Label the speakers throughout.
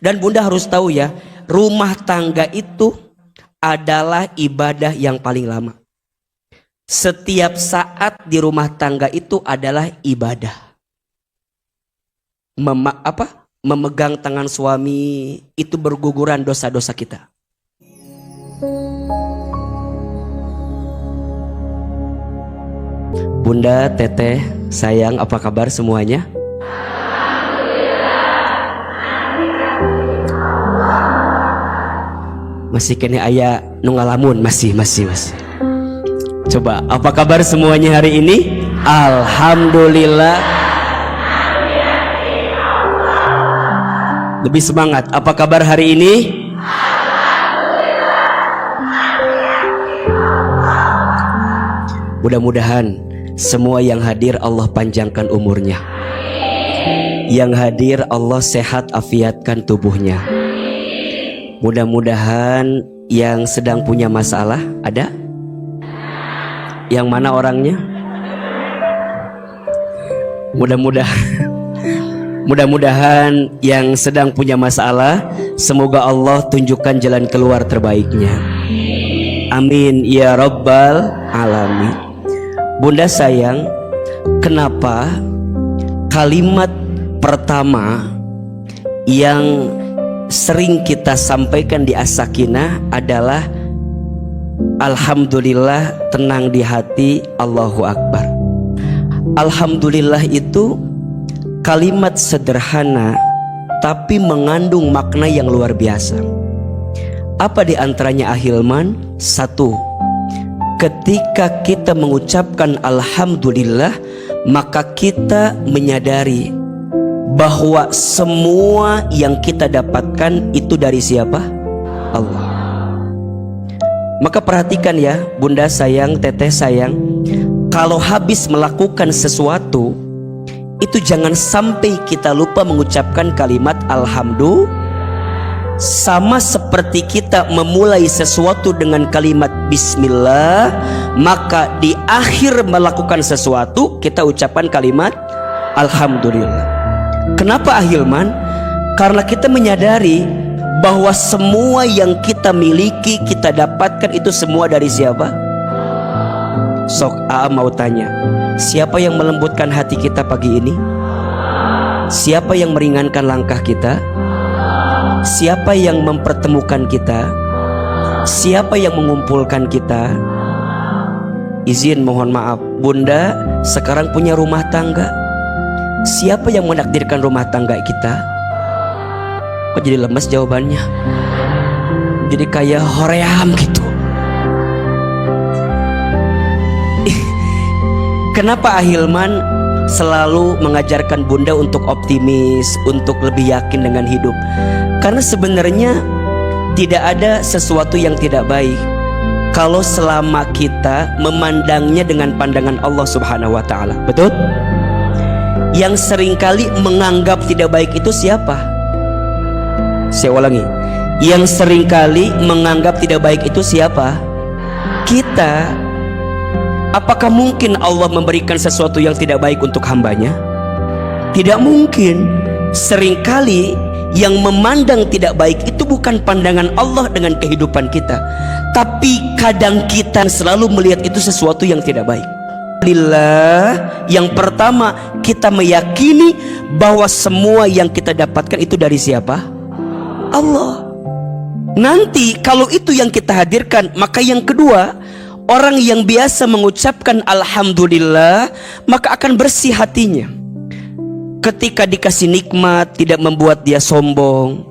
Speaker 1: Dan Bunda harus tahu ya, rumah tangga itu adalah ibadah yang paling lama. Setiap saat di rumah tangga itu adalah ibadah. Memegang tangan suami itu berguguran dosa-dosa kita. Bunda, Teteh, sayang, apa kabar semuanya? Masih kene aya nu ngalamun, masih. Coba, apa kabar semuanya hari ini? Alhamdulillah. Lebih semangat. Apa kabar hari ini? Mudah-mudahan semua yang hadir Allah panjangkan umurnya. Yang hadir Allah sehat afiatkan tubuhnya. Mudah-mudahan yang sedang punya masalah ada? Yang mana orangnya? Mudah-mudahan yang sedang punya masalah, semoga Allah tunjukkan jalan keluar terbaiknya. Amin ya rabbal alamin. Bunda sayang, kenapa kalimat pertama yang sering kita sampaikan di As-Sakinah adalah Alhamdulillah, tenang di hati, Allahu Akbar. Alhamdulillah itu kalimat sederhana tapi mengandung makna yang luar biasa. Apa di antaranya Ahilman? Satu, ketika kita mengucapkan Alhamdulillah, maka kita menyadari bahwa semua yang kita dapatkan itu dari siapa? Allah. Maka perhatikan ya, Bunda sayang, Teteh sayang, kalau habis melakukan sesuatu itu jangan sampai kita lupa mengucapkan kalimat Alhamdulillah. Sama seperti kita memulai sesuatu dengan kalimat Bismillah, maka di akhir melakukan sesuatu kita ucapkan kalimat Alhamdulillah. Kenapa Ahilman? Karena kita menyadari bahwa semua yang kita miliki, kita dapatkan itu semua dari siapa? Sok Aa mau tanya, siapa yang melembutkan hati kita pagi ini? Siapa yang meringankan langkah kita? Siapa yang mempertemukan kita? Siapa yang mengumpulkan kita? Izin mohon maaf, Bunda sekarang punya rumah tangga. Siapa yang menakdirkan rumah tangga kita? Kok jadi lemes jawabannya? Jadi kayak hoream gitu. Kenapa Ahilman selalu mengajarkan Bunda untuk optimis, untuk lebih yakin dengan hidup? Karena sebenarnya tidak ada sesuatu yang tidak baik kalau selama kita memandangnya dengan pandangan Allah Subhanahu wa Ta'ala. Betul? Yang seringkali menganggap tidak baik itu siapa? Saya ulangi, yang seringkali menganggap tidak baik itu siapa? Kita. Apakah mungkin Allah memberikan sesuatu yang tidak baik untuk hambanya? Tidak mungkin. Seringkali yang memandang tidak baik itu bukan pandangan Allah dengan kehidupan kita, tapi kadang kita selalu melihat itu sesuatu yang tidak baik. Alhamdulillah, yang pertama kita meyakini bahwa semua yang kita dapatkan itu dari siapa? Allah. Nanti kalau itu yang kita hadirkan, maka yang kedua, orang yang biasa mengucapkan Alhamdulillah maka akan bersih hatinya. Ketika dikasih nikmat tidak membuat dia sombong.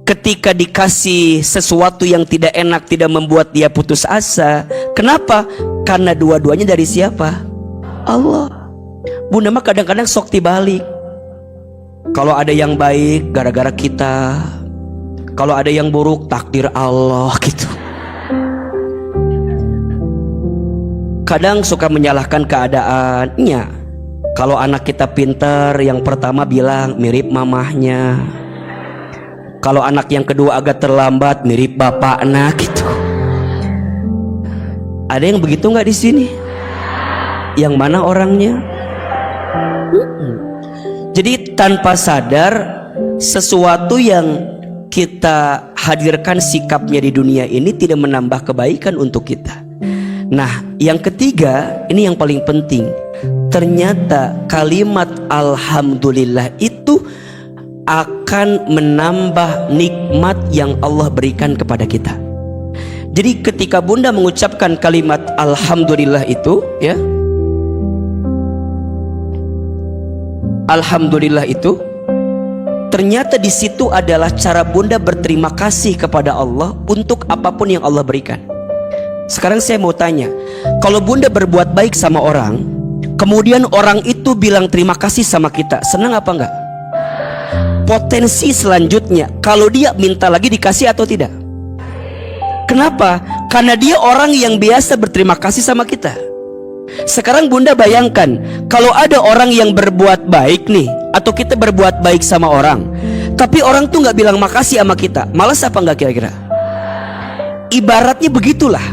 Speaker 1: Ketika dikasih sesuatu yang tidak enak tidak membuat dia putus asa. Kenapa? Karena dua-duanya dari siapa? Allah. Bunda mah kadang-kadang sok dibalik. Kalau ada yang baik gara-gara kita, kalau ada yang buruk takdir Allah gitu. Kadang suka menyalahkan keadaannya. Kalau anak kita pintar, yang pertama bilang mirip mamahnya. Kalau anak yang kedua agak terlambat, mirip bapaknya gitu. Ada yang begitu nggak di sini? Yang mana orangnya? Jadi tanpa sadar sesuatu yang kita hadirkan sikapnya di dunia ini tidak menambah kebaikan untuk kita. Nah, yang ketiga, ini yang paling penting. Ternyata kalimat alhamdulillah itu akan menambah nikmat yang Allah berikan kepada kita. Jadi ketika Bunda mengucapkan kalimat alhamdulillah itu, ya, alhamdulillah itu, ternyata di situ adalah cara Bunda berterima kasih kepada Allah untuk apapun yang Allah berikan. Sekarang saya mau tanya, kalau Bunda berbuat baik sama orang, kemudian orang itu bilang terima kasih sama kita, senang apa enggak? Potensi selanjutnya, kalau dia minta lagi dikasih atau tidak? Kenapa? Karena dia orang yang biasa berterima kasih sama kita. Sekarang Bunda bayangkan, kalau ada orang yang berbuat baik nih, atau kita berbuat baik sama orang, tapi orang tuh nggak bilang makasih sama kita, malas apa nggak kira-kira? Ibaratnya begitulah.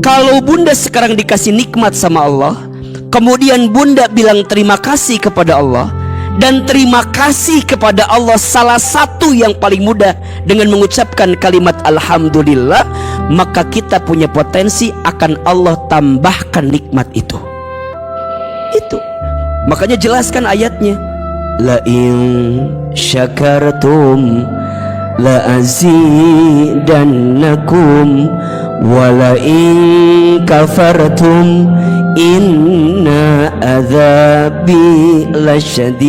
Speaker 1: Kalau Bunda sekarang dikasih nikmat sama Allah, kemudian Bunda bilang terima kasih kepada Allah, dan terima kasih kepada Allah salah satu yang paling mudah dengan mengucapkan kalimat alhamdulillah, maka kita punya potensi akan Allah tambahkan nikmat itu. Itu makanya jelaskan ayatnya, la in syakartum la azidannakum wa la in kafartum inna adzabi lasyadid.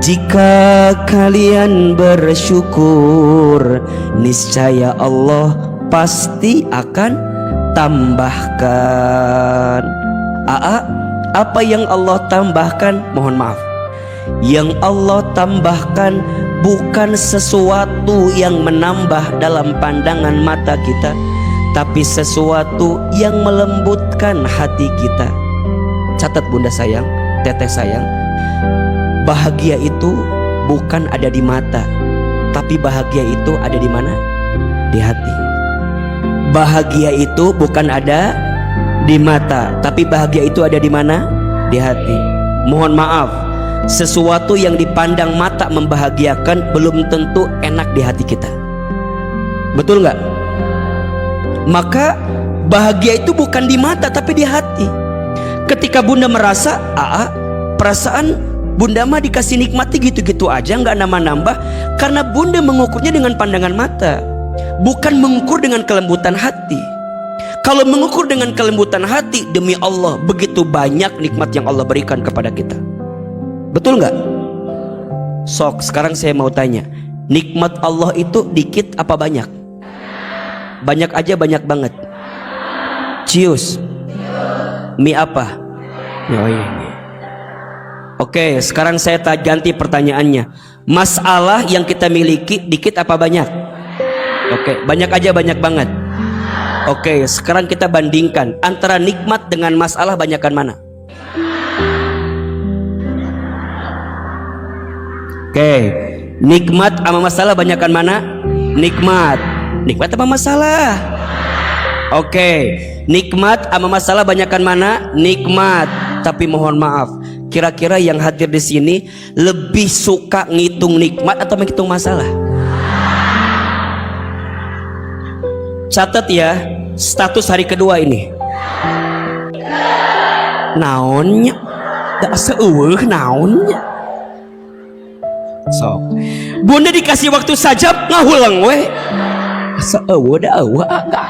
Speaker 1: Jika kalian bersyukur, niscaya Allah pasti akan tambahkan. Apa yang Allah tambahkan? Mohon maaf, yang Allah tambahkan bukan sesuatu yang menambah dalam pandangan mata kita, tapi sesuatu yang melembutkan hati kita. Catat Bunda sayang, Teteh sayang, bahagia itu bukan ada di mata, tapi bahagia itu ada di mana? Di hati. Bahagia itu bukan ada di mata, tapi bahagia itu ada di mana? Di hati. Mohon maaf, sesuatu yang dipandang mata membahagiakan belum tentu enak di hati kita. Betul nggak? Maka bahagia itu bukan di mata tapi di hati. Ketika Bunda merasa perasaan Bunda mah dikasih nikmati gitu-gitu aja, nggak nambah-nambah, karena Bunda mengukurnya dengan pandangan mata, bukan mengukur dengan kelembutan hati. Kalau mengukur dengan kelembutan hati, demi Allah begitu banyak nikmat yang Allah berikan kepada kita. Betul nggak? Sok, sekarang saya mau tanya, nikmat Allah itu dikit apa banyak? Banyak aja, banyak banget. Cius. Mie apa? Oh iya. Oke, sekarang saya ganti pertanyaannya. Masalah yang kita miliki dikit apa banyak? Oke, banyak aja, banyak banget. Oke, sekarang kita bandingkan antara nikmat dengan masalah, banyakan mana? Oke, nikmat sama masalah banyakan mana? Nikmat. Nikmat apa masalah? Oke, nikmat sama masalah banyakan mana? Nikmat. Tapi mohon maaf, kira-kira yang hadir di sini lebih suka ngitung nikmat atau menghitung masalah? Catat ya, status hari kedua ini. Naonnya? Tak seueuh naonnya. So, Bunda dikasih waktu sajab ngahulang we. Seueuh da eueuh agak.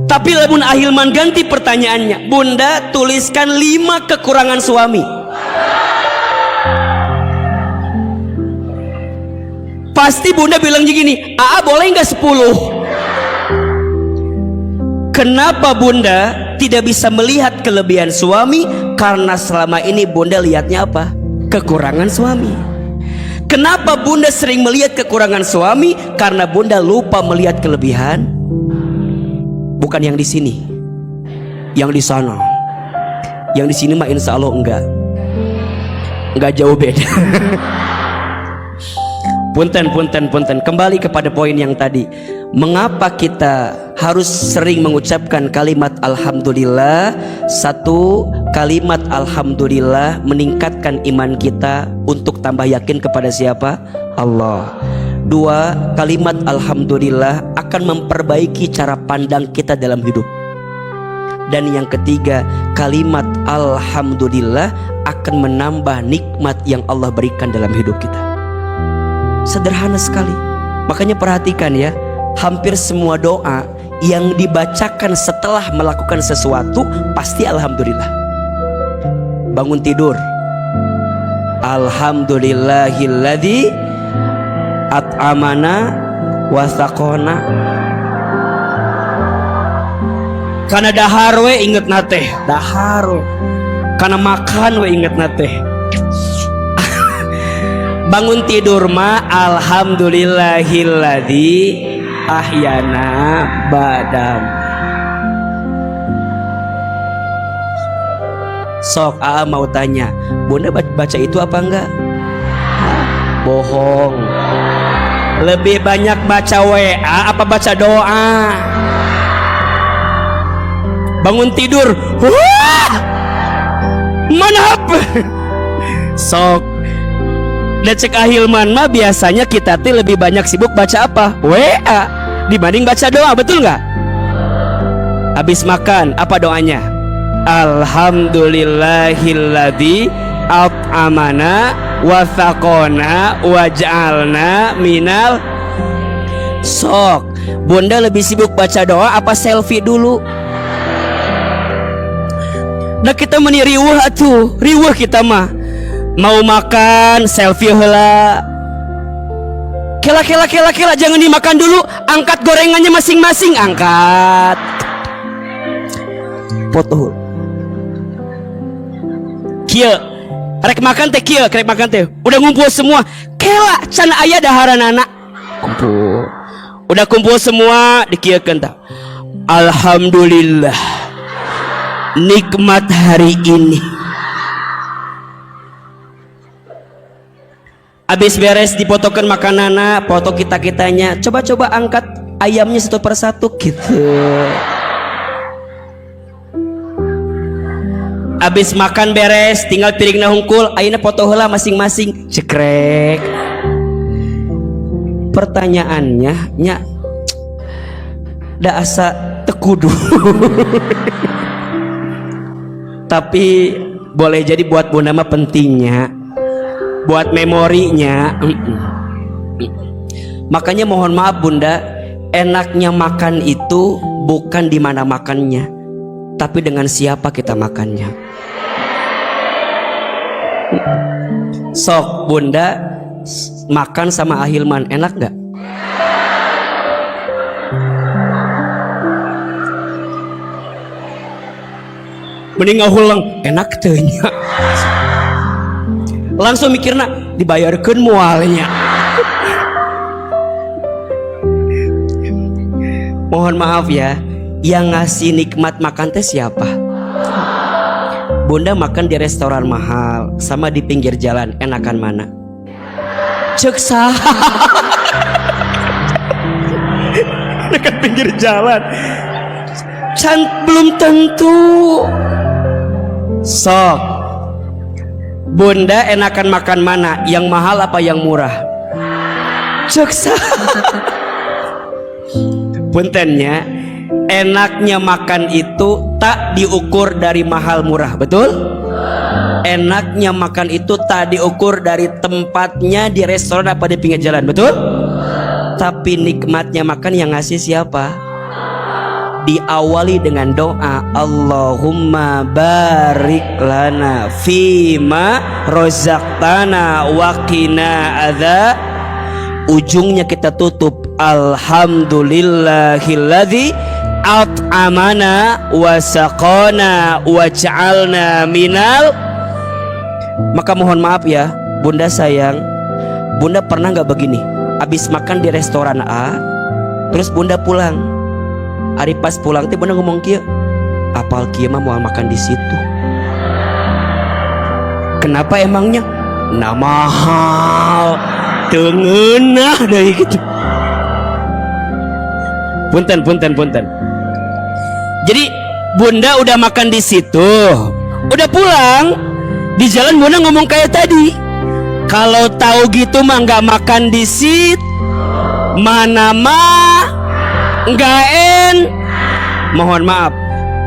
Speaker 1: Tapi lamun Ahilman ganti pertanyaannya, Bunda tuliskan 5 kekurangan suami. Pasti Bunda bilang begini, boleh nggak 10? Kenapa Bunda tidak bisa melihat kelebihan suami? Karena selama ini Bunda lihatnya apa? Kekurangan suami. Kenapa Bunda sering melihat kekurangan suami? Karena Bunda lupa melihat kelebihan. Bukan yang di sini, yang di sana. Yang di sini mah insya Allah enggak jauh beda. Punten. Kembali kepada poin yang tadi. Mengapa kita harus sering mengucapkan kalimat alhamdulillah? Satu, kalimat alhamdulillah meningkatkan iman kita untuk tambah yakin kepada siapa? Allah. Dua, kalimat alhamdulillah akan memperbaiki cara pandang kita dalam hidup. Dan yang ketiga, kalimat alhamdulillah akan menambah nikmat yang Allah berikan dalam hidup kita. Sederhana sekali. Makanya perhatikan ya, hampir semua doa yang dibacakan setelah melakukan sesuatu pasti alhamdulillah. Bangun tidur, alhamdulillahilladzi at'amana wa saqona. Karena dahar we inget nate, dahar we. Karena makan we inget nate. Bangun tidur mah alhamdulillahilladzi ahyana badam. Sok mau tanya, Bunda baca itu apa enggak? Bohong. Lebih banyak baca WA apa baca doa? Bangun tidur, wah, manap. Sok. Dan cek Ahilman mah biasanya kita tuh lebih banyak sibuk baca apa? WA dibanding baca doa, betul nggak? Habis makan apa doanya? Alhamdulillahilladzi at'amana wa saqona wa ja'alna minal. Sok, Bunda lebih sibuk baca doa apa selfie dulu? Nah kita meni riweuh atuh, riweuh kita mah. Mau makan selfie heula. Kela jangan dimakan dulu, angkat gorengannya masing-masing, angkat. Foto. Kieu, rek makan teh kieu, rek makan teh. Udah ngumpul semua. Kela can aya daharanana. Kumpul. Udah kumpul semua, dikieukeun tah. Alhamdulillah. Nikmat hari ini. Habis beres dipotokan makanana, foto kita-kitanya. Coba-coba angkat ayamnya satu persatu gitu. Habis makan beres, tinggal piringna hungkul, ayeuna foto heula masing-masing. Cekrek. Pertanyaannya, nya da asa tekudu. Tapi boleh jadi buat Bunda mah pentingnya, buat memorinya. Makanya mohon maaf Bunda, enaknya makan itu bukan di mana makannya, tapi dengan siapa kita makannya. Sok Bunda makan sama Ahilman, enak gak? Mending ngahulang, enak tehnya. Langsung mikirna dibayarkeun moalnya. Mohon maaf ya, yang ngasih nikmat makan teh siapa? Bunda makan di restoran mahal sama di pinggir jalan, enakan mana? Cek sah. Dekat pinggir jalan. Belum tentu. Sok, Bunda enakan makan mana? Yang mahal apa yang murah? Ceksa. Puntennya, enaknya makan itu tak diukur dari mahal murah, betul? Enaknya makan itu tak diukur dari tempatnya di restoran apa di pinggir jalan, betul? Tapi nikmatnya makan yang ngasih siapa? Diawali dengan doa, Allahumma barik lana fima rozaqtana wa qina adza. Ujungnya kita tutup, alhamdulillahilladzi at'amana wa saqana wa ja'alna minal. Maka mohon maaf ya Bunda sayang, Bunda pernah gak begini? Habis makan di restoran A, terus Bunda pulang. Hari pas pulang teh Bunda ngomong kieu, apal kieu mah mau makan di situ. Kenapa emangnya? Nah mahal, teu ngeunah deui gitu. Punten. Jadi bunda udah makan di situ, udah pulang, di jalan bunda ngomong kayak tadi, kalau tahu gitu mah nggak makan di situ, mana mah nggak mohon maaf,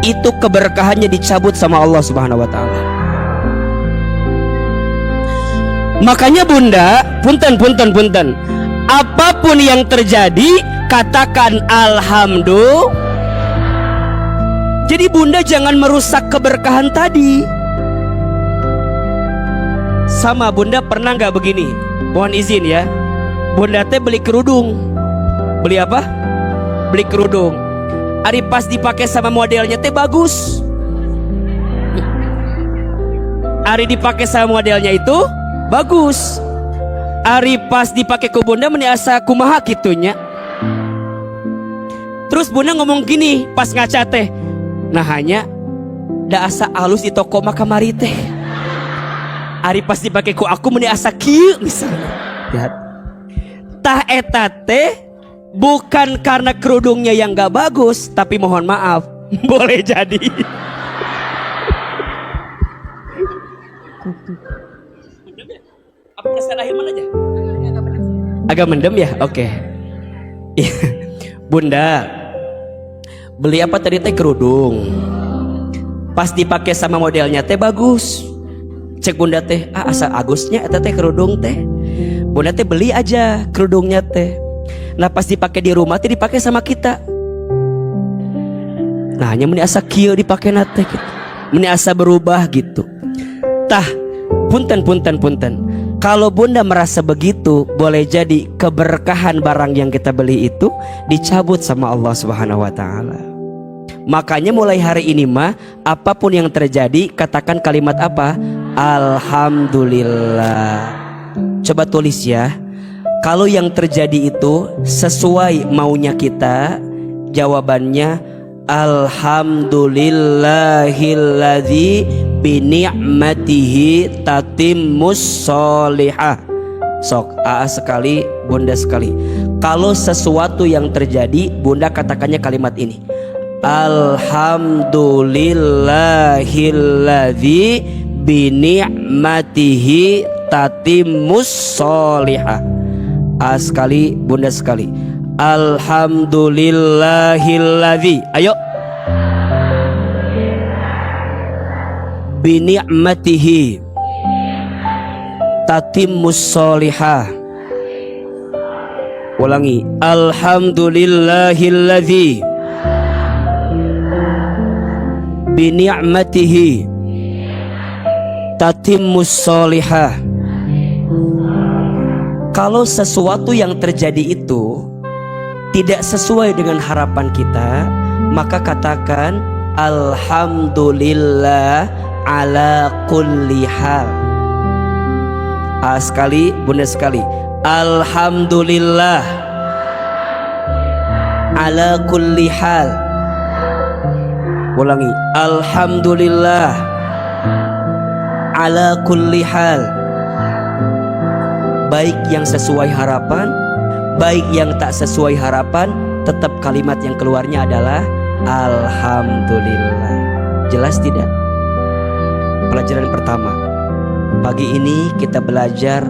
Speaker 1: itu keberkahannya dicabut sama Allah Subhanahu Wa Taala. Makanya bunda, punten, apapun yang terjadi katakan alhamdulillah. Jadi bunda jangan merusak keberkahan tadi. Sama bunda pernah nggak begini? Mohon izin ya, bunda teh beli kerudung. Beli apa? Beli kerudung. Ari pas dipakai sama modelnya teh bagus. Ari dipakai sama modelnya itu bagus. Ari pas dipakai ke bunda meniasa kumaha kitunya. Terus bunda ngomong gini pas ngaca teh, nah hanya da asa alus di toko mah kamari teh. Ari pas dipakai ku aku meniasa kieu misalnya. Lihat. Tah eta teh bukan karena kerudungnya yang gak bagus, tapi mohon maaf, boleh jadi apa kesan akhir mana aja? Agak mendem ya? Oke. Bunda beli apa tadi teh? Kerudung. Pas dipakai sama modelnya teh bagus. Cek bunda teh, asa agusnya eta teh kerudung teh. Bunda teh beli aja kerudungnya teh. Nah pas dipakai di rumah teh dipakai sama kita. Nah hanya meni asa kieu dipakai nate gitu. Meni asa berubah gitu. Tah, punten. Kalau bunda merasa begitu, boleh jadi keberkahan barang yang kita beli itu dicabut sama Allah Subhanahu Wa Taala. Makanya mulai hari ini mah, apapun yang terjadi, katakan kalimat apa? Alhamdulillah. Coba tulis ya. Kalau yang terjadi itu sesuai maunya kita, jawabannya alhamdulillahilladzi bini'matihi tatimmus sholihah. Sok sekali, bunda sekali. Kalau sesuatu yang terjadi, bunda katakannya kalimat ini. Alhamdulillahilladzi bini'matihi tatimmus sholihah. Sekali, bunda sekali. Alhamdulillahilladzi. Ayo. Bini'matihi tatimmus sholihah. Ulangi. Alhamdulillahilladzi bini'matihi tatimmus sholihah. Kalau sesuatu yang terjadi itu tidak sesuai dengan harapan kita, maka katakan alhamdulillah ala kulli hal. Sekali, bunda sekali. Alhamdulillah ala kulli hal. Ulangi. Alhamdulillah ala kulli hal. Baik yang sesuai harapan, baik yang tak sesuai harapan, tetap kalimat yang keluarnya adalah alhamdulillah. Jelas tidak? Pelajaran pertama. Pagi ini kita belajar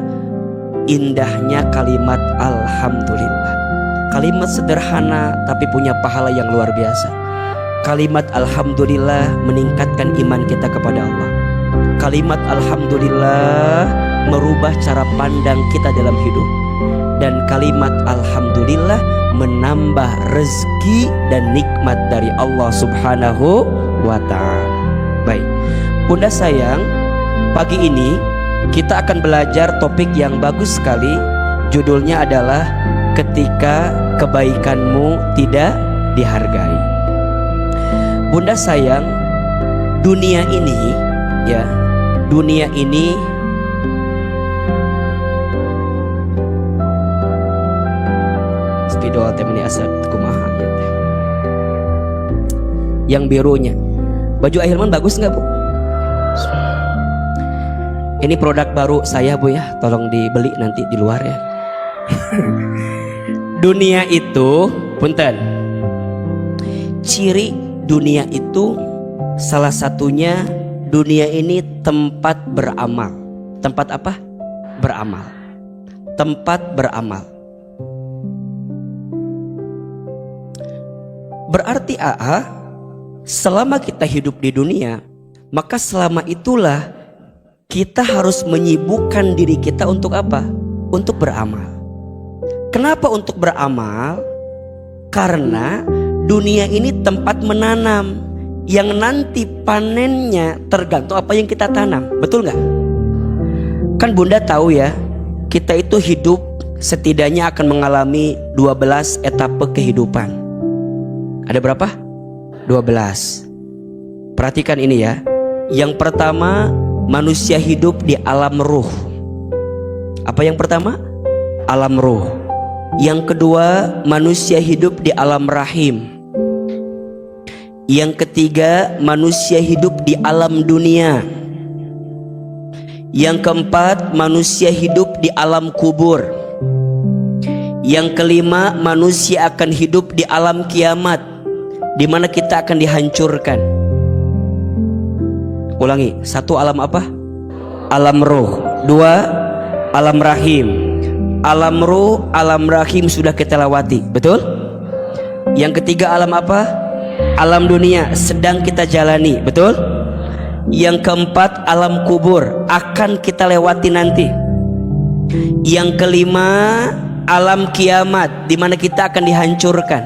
Speaker 1: indahnya kalimat alhamdulillah. Kalimat sederhana tapi punya pahala yang luar biasa. Kalimat alhamdulillah meningkatkan iman kita kepada Allah. Kalimat alhamdulillah merubah cara pandang kita dalam hidup. Dan kalimat alhamdulillah menambah rezeki dan nikmat dari Allah Subhanahu wa Ta'ala. Baik, bunda sayang, pagi ini kita akan belajar topik yang bagus sekali. Judulnya adalah ketika kebaikanmu tidak dihargai. Bunda sayang, dunia ini ya, dunia ini spidol teh meni asa kumaha ya teh. Yang birunya. Baju Ahilman bagus nggak, Bu? Ini produk baru saya, Bu ya. Tolong dibeli nanti di luar ya. Dunia itu, punten. ciri dunia itu salah satunya dunia ini tempat beramal. Tempat apa? Beramal. Tempat beramal. Berarti selama kita hidup di dunia, maka selama itulah kita harus menyibukkan diri kita untuk apa? Untuk beramal. Kenapa untuk beramal? Karena dunia ini tempat menanam, yang nanti panennya tergantung apa yang kita tanam. Betul nggak? Kan Bunda tahu ya, kita itu hidup setidaknya akan mengalami 12 etape kehidupan. Ada berapa? 12. Perhatikan ini ya. Yang pertama, manusia hidup di alam ruh. Apa yang pertama? Alam ruh. Yang kedua, manusia hidup di alam rahim. Yang ketiga, manusia hidup di alam dunia. Yang keempat, manusia hidup di alam kubur. Yang kelima, manusia akan hidup di alam kiamat, di mana kita akan dihancurkan. Ulangi, 1 alam apa? Alam ruh. 2 alam rahim. Alam ruh, alam rahim sudah kita lewati, betul? Yang ketiga alam apa? Alam dunia, sedang kita jalani, betul? Yang keempat alam kubur, akan kita lewati nanti. Yang kelima alam kiamat, di mana kita akan dihancurkan.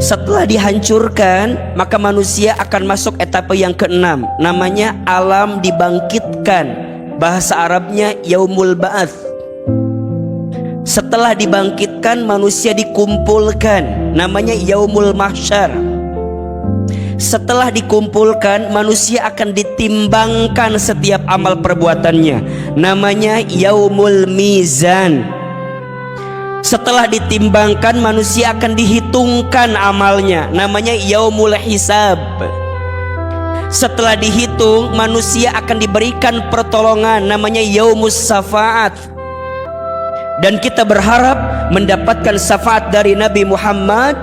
Speaker 1: Setelah dihancurkan, maka manusia akan masuk etape yang keenam, namanya alam dibangkitkan. Bahasa Arabnya yaumul ba'ats. Setelah dibangkitkan, manusia dikumpulkan, namanya yaumul mahsyar. Setelah dikumpulkan, manusia akan ditimbangkan setiap amal perbuatannya, namanya yaumul mizan. Setelah ditimbangkan, manusia akan dihitungkan amalnya, namanya yaumul hisab. Setelah dihitung, manusia akan diberikan pertolongan, namanya yaumus syafaat. Dan kita berharap mendapatkan syafaat dari Nabi Muhammad.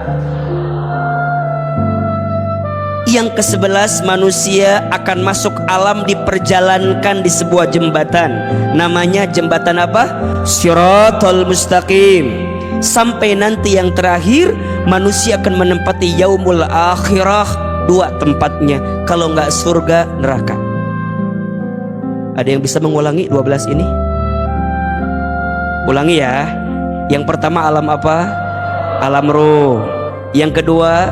Speaker 1: Yang ke-11, manusia akan masuk alam diperjalankan di sebuah jembatan, namanya jembatan apa? Shiratal Mustaqim. Sampai nanti yang terakhir, manusia akan menempati yaumul akhirah. 2 tempatnya, kalau nggak surga, neraka. Ada yang bisa mengulangi 12 ini? Ulangi ya. Yang pertama alam apa? Alam ruh. Yang kedua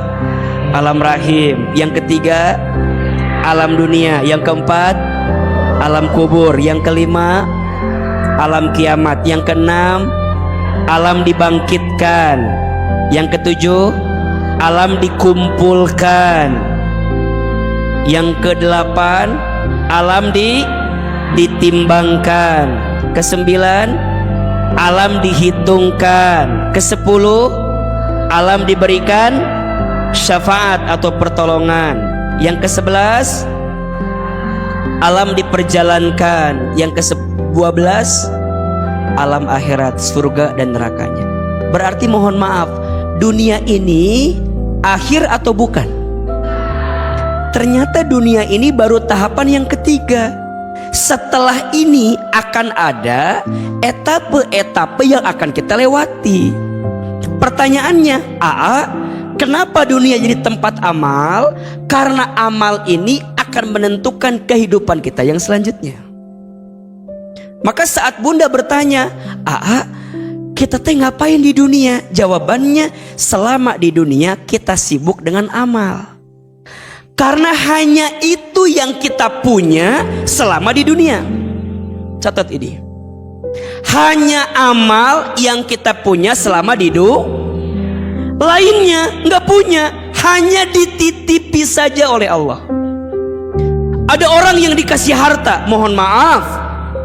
Speaker 1: alam rahim. Yang ketiga alam dunia. Yang keempat alam kubur. Yang kelima alam kiamat. Yang keenam alam dibangkitkan. Yang ketujuh alam dikumpulkan. Yang kedelapan alam ditimbangkan. Kesembilan alam dihitungkan. Ke-10 alam diberikan syafaat atau pertolongan. Yang ke-11 alam diperjalankan. Yang ke-12 alam akhirat, surga dan nerakanya. Berarti mohon maaf, dunia ini akhir atau bukan? Ternyata dunia ini baru tahapan yang ketiga. Setelah ini akan ada etape-etape yang akan kita lewati. Pertanyaannya, kenapa dunia jadi tempat amal? Karena amal ini akan menentukan kehidupan kita yang selanjutnya. Maka saat Bunda bertanya, kita teh ngapain di dunia? Jawabannya, selama di dunia kita sibuk dengan amal. Karena hanya itu yang kita punya selama di dunia. Catat ini. Hanya amal yang kita punya selama di dunia. Lainnya nggak punya, hanya dititipi saja oleh Allah. Ada orang yang dikasih harta, mohon maaf,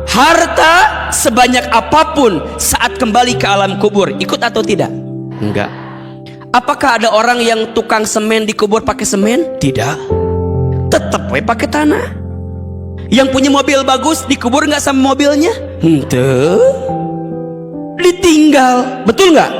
Speaker 1: harta sebanyak apapun saat kembali ke alam kubur, ikut atau tidak? Enggak. Apakah ada orang yang tukang semen dikubur pakai semen? Tidak. Tetap pakai tanah. Yang punya mobil bagus dikubur nggak sama mobilnya? Ente. Ditinggal, betul nggak?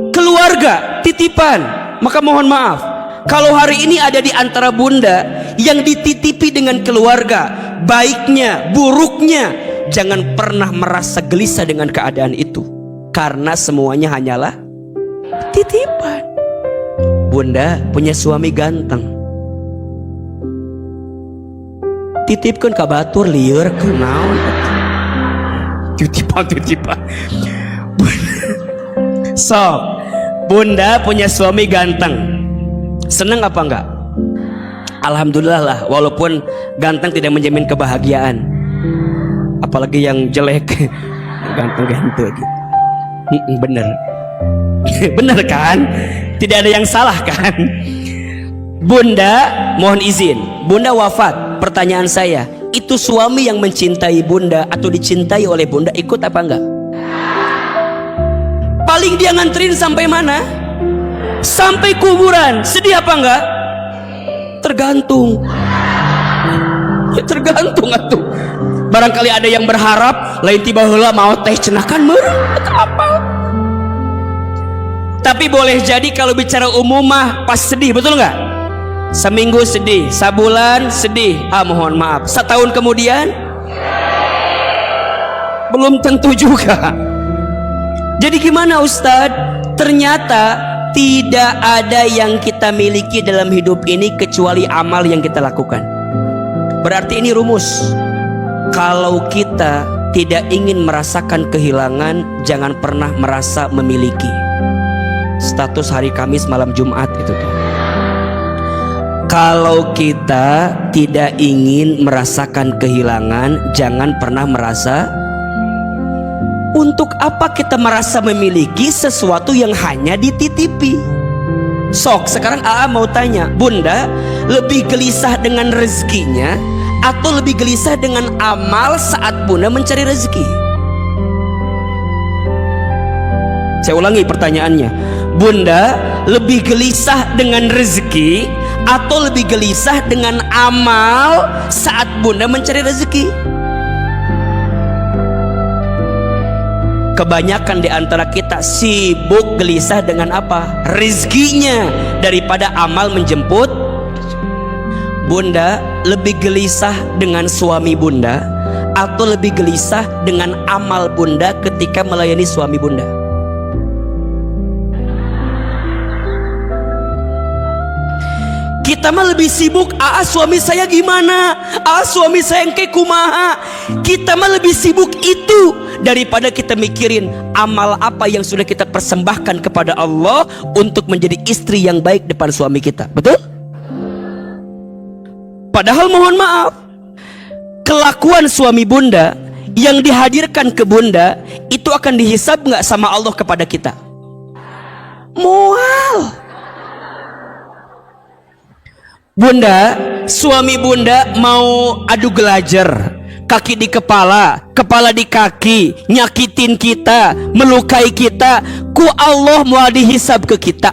Speaker 1: Keluarga titipan, Maka mohon maaf, kalau hari ini ada di antara bunda yang dititipi dengan keluarga, baiknya, buruknya, jangan pernah merasa gelisah dengan keadaan itu, karena semuanya hanyalah titipan. Bunda punya suami ganteng, titipkan ka batur lieur kenaon titipan. Sok, bunda punya suami ganteng, seneng apa enggak? Alhamdulillah lah, walaupun ganteng tidak menjamin kebahagiaan, apalagi yang jelek ganteng-ganteng gitu. Bener bener kan? Tidak ada yang salah kan? Bunda mohon izin, bunda wafat. Pertanyaan saya, itu suami yang mencintai bunda atau dicintai oleh bunda, ikut apa enggak? Paling dia nganterin sampai mana? Sampai kuburan. Sedih apa enggak? Tergantung. Ya tergantung atuh. Barangkali ada yang berharap lain tiba heula mau teh cenakan meureun atau apa. Tapi boleh jadi kalau bicara umum mah pas sedih, betul nggak? Seminggu sedih, sebulan sedih, mohon maaf, setahun kemudian belum tentu juga. Jadi gimana Ustadz? Ternyata tidak ada yang kita miliki dalam hidup ini kecuali amal yang kita lakukan. Berarti ini rumus. Kalau kita tidak ingin merasakan kehilangan, jangan pernah merasa memiliki. Status hari Kamis malam Jumat itu tuh. Kalau kita tidak ingin merasakan kehilangan, jangan pernah merasa. Untuk apa kita merasa memiliki sesuatu yang hanya dititipi? Sok, sekarang AA mau tanya, bunda lebih gelisah dengan rezekinya atau lebih gelisah dengan amal saat bunda mencari rezeki? Saya ulangi pertanyaannya, bunda lebih gelisah dengan rezeki atau lebih gelisah dengan amal saat bunda mencari rezeki? Kebanyakan di antara kita sibuk gelisah dengan apa? Rezekinya daripada amal menjemput. Bunda lebih gelisah dengan suami bunda atau lebih gelisah dengan amal bunda ketika melayani suami bunda? Kita mah lebih sibuk, suami saya gimana? Suami saya engke kumaha? Kita mah lebih sibuk itu daripada kita mikirin amal apa yang sudah kita persembahkan kepada Allah untuk menjadi istri yang baik depan suami kita. Betul? Padahal mohon maaf, kelakuan suami bunda yang dihadirkan ke bunda itu akan dihisab nggak sama Allah kepada kita? Mual. Bunda, suami bunda mau adu gelajar, kaki di kepala, kepala di kaki, nyakitin kita, melukai kita, ku Allah mau dihisab ke kita.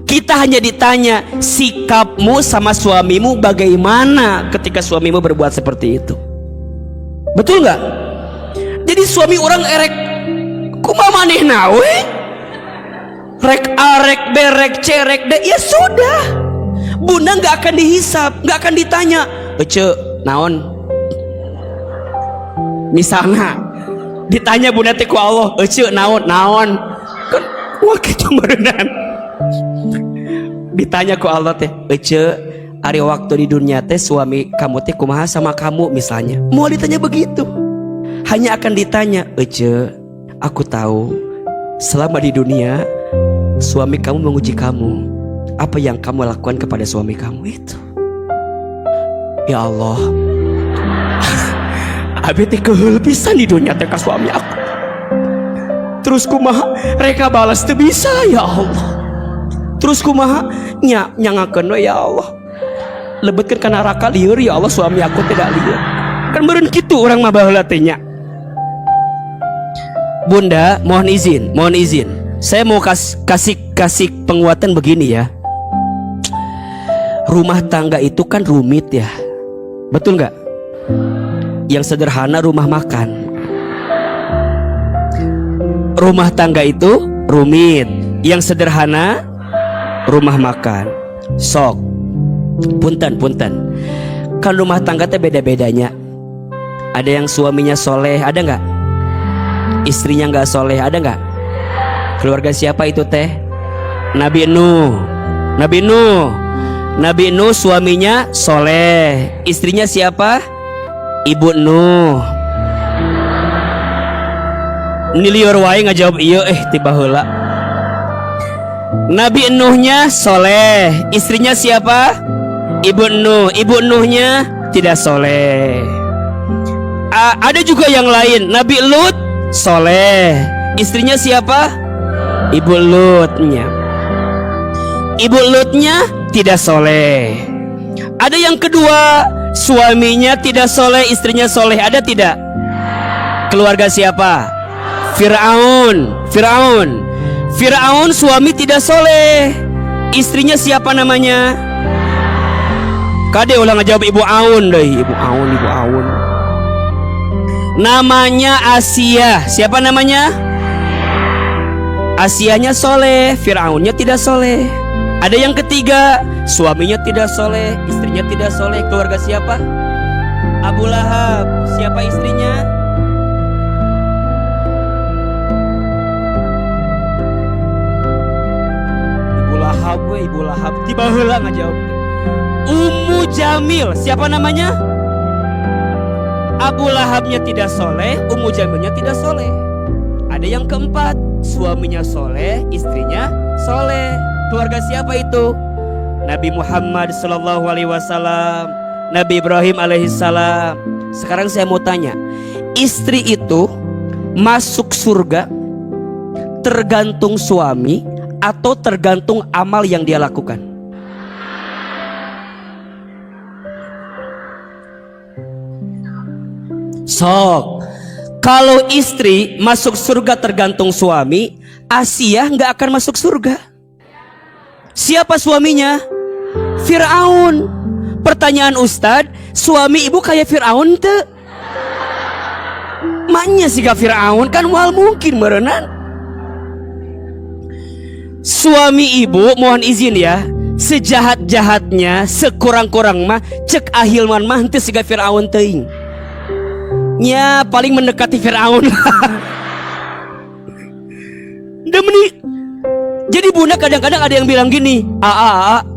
Speaker 1: Kita hanya ditanya, sikapmu sama suamimu bagaimana ketika suamimu berbuat seperti itu? Betul nggak? Jadi suami orang erek, kumaha maneh nawe? Rek A, rek B, rek C, rek D, ya sudah. Bunda nggak akan dihisap, nggak akan ditanya, ece naon? Misalnya ditanya bunda teh ku Allah, ece naon? Kan wah gitu berenang. Ditanya ku Allah teh, ece ari waktu di dunia teh suami kamu teh kumaha sama kamu misalnya. Mau ditanya begitu. Hanya akan ditanya, ece aku tahu selama di dunia suami kamu menguji kamu. Apa yang kamu lakukan kepada suami kamu itu? Ya Allah, abi teh keheul pisan di dunia teh ka suami aku. Terus kumaha reka balas teu bisa ya Allah. Terus kumaha nyangakeun we ya Allah. Lebetkeun ka neraka lieur ya Allah, suami aku tidak lieur. Kan meureun kitu urang mah baheula teh nya. Bunda, mohon izin. Saya mau kasih penguatan begini ya. Rumah tangga itu kan rumit ya, betul nggak? Yang sederhana rumah makan. Rumah tangga itu rumit, yang sederhana rumah makan. Sok. Punten. Kan rumah tangga teh beda-bedanya. Ada yang suaminya soleh, ada nggak? Istrinya nggak soleh, ada nggak? Keluarga siapa itu teh? Nabi Nuh. Nabi Nuh suaminya soleh, istrinya siapa? Ibu Nuh. Ini liur wae ngajawab iya tiba heula. Nabi Nuhnya soleh, istrinya siapa? Ibu Nuh. Ibu Nuhnya tidak soleh. Ada juga yang lain. Nabi Lut soleh, istrinya siapa? Ibu Lutnya. Ibu Lutnya tidak soleh. Ada yang kedua, suaminya tidak soleh, istrinya soleh. Ada tidak? Keluarga siapa? Fir'aun suami tidak soleh, istrinya siapa namanya? Kade ulang ngejawab Ibu Aun deh. Ibu Aun. Namanya Asia. Siapa namanya? Asianya soleh, Fir'aunnya tidak soleh. Ada yang ketiga, suaminya tidak soleh, istrinya tidak soleh. Keluarga siapa? Abu Lahab. Siapa istrinya? Ibu Lahab. Tiba heula ngajawab. Ummu Jamil. Siapa namanya? Abu Lahabnya tidak soleh, Ummu Jamilnya tidak soleh. Ada yang keempat, suaminya soleh, istrinya soleh. Keluarga siapa itu? Nabi Muhammad sallallahu alaihi wasallam, Nabi Ibrahim alaihissalam. Sekarang saya mau tanya, istri itu masuk surga tergantung suami atau tergantung amal yang dia lakukan? Sok. Kalau istri masuk surga tergantung suami, Asia nggak akan masuk surga. Siapa suaminya? Fir'aun. Pertanyaan Ustadz, suami ibu kayak Fir'aun tuh? Maknya sih gak Fir'aun kan wal mungkin merenan. Suami ibu mohon izin ya, sejahat-jahatnya, sekurang-kurang mah cek ahilman mah henteu siga Fir'aun teuing. Nya paling mendekati Fir'aun. Jadi bunda kadang-kadang ada yang bilang gini,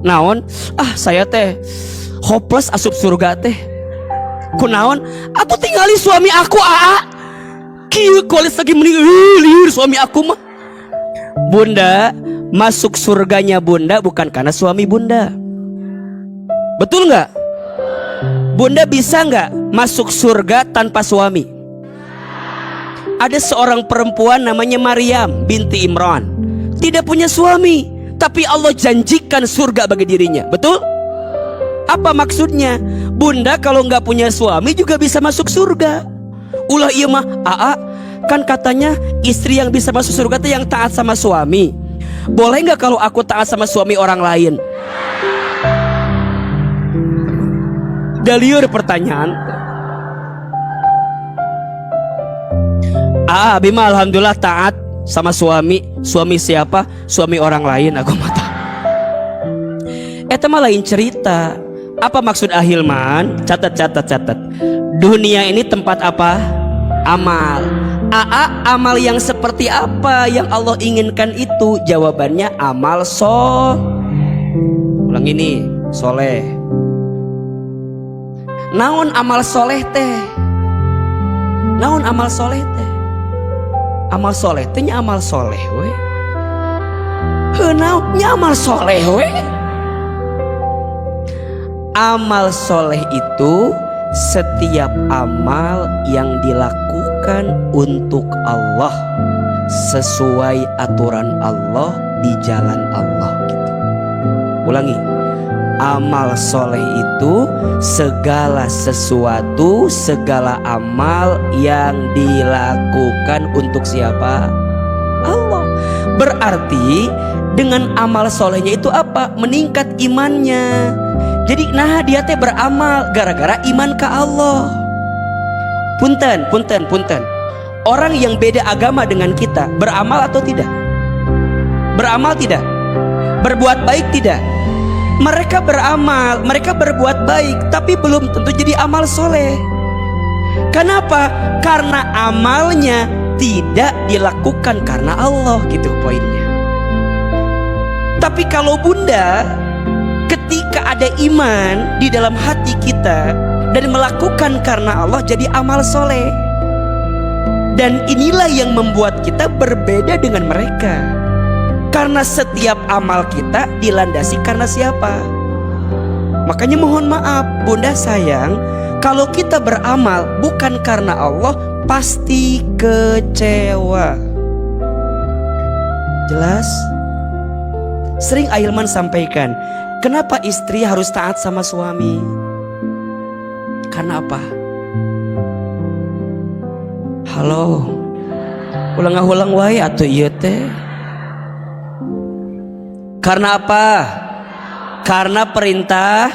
Speaker 1: naon? Saya teh hopeless asup surga teh. Kunaon? Atuh tinggali suami aku kieu kolis lagi mending liur suami aku mah. Bunda, masuk surganya bunda bukan karena suami bunda. Betul nggak? Bunda bisa nggak masuk surga tanpa suami? Ada seorang perempuan namanya Maryam binti Imran, tidak punya suami, tapi Allah janjikan surga bagi dirinya. Betul? Apa maksudnya? Bunda kalau nggak punya suami juga bisa masuk surga. Ulah iya mah, kan katanya istri yang bisa masuk surga itu yang taat sama suami. Boleh nggak kalau aku taat sama suami orang lain? Daliur pertanyaan. Bima alhamdulillah taat sama suami. Suami siapa? Suami orang lain. Aku mata. Eta mah lain cerita. Apa maksud ahilman? Catat. Dunia ini tempat apa? Amal. Amal yang seperti apa yang Allah inginkan itu? Jawabannya amal ulang ini soleh. Naon amal soleh teh? Naon amal soleh teh? Amal soleh tehnya amal soleh we. Naonnya amal soleh we. Amal soleh itu setiap amal yang dilakukan untuk Allah, sesuai aturan Allah, di jalan Allah gitu. Ulangi, amal soleh itu segala sesuatu, segala amal yang dilakukan untuk siapa? Allah. Berarti dengan amal solehnya itu apa? Meningkat imannya. Jadi dia teh beramal gara-gara iman ke Allah. Punten. Orang yang beda agama dengan kita beramal atau tidak? Beramal tidak? Berbuat baik tidak? Mereka beramal, mereka berbuat baik, tapi belum tentu jadi amal soleh. Kenapa? Karena amalnya tidak dilakukan karena Allah, gitu poinnya. Tapi kalau bunda, ketika ada iman di dalam hati kita dan melakukan karena Allah, jadi amal soleh. Dan inilah yang membuat kita berbeda dengan mereka. Karena setiap amal kita dilandasi karena siapa? Makanya mohon maaf bunda sayang, kalau kita beramal bukan karena Allah, pasti kecewa. Jelas? Sering Ailman sampaikan, kenapa istri harus taat sama suami? Karena apa? Halo, ulang-ulang wae atuh ieu teh. Karena apa? Karena perintah.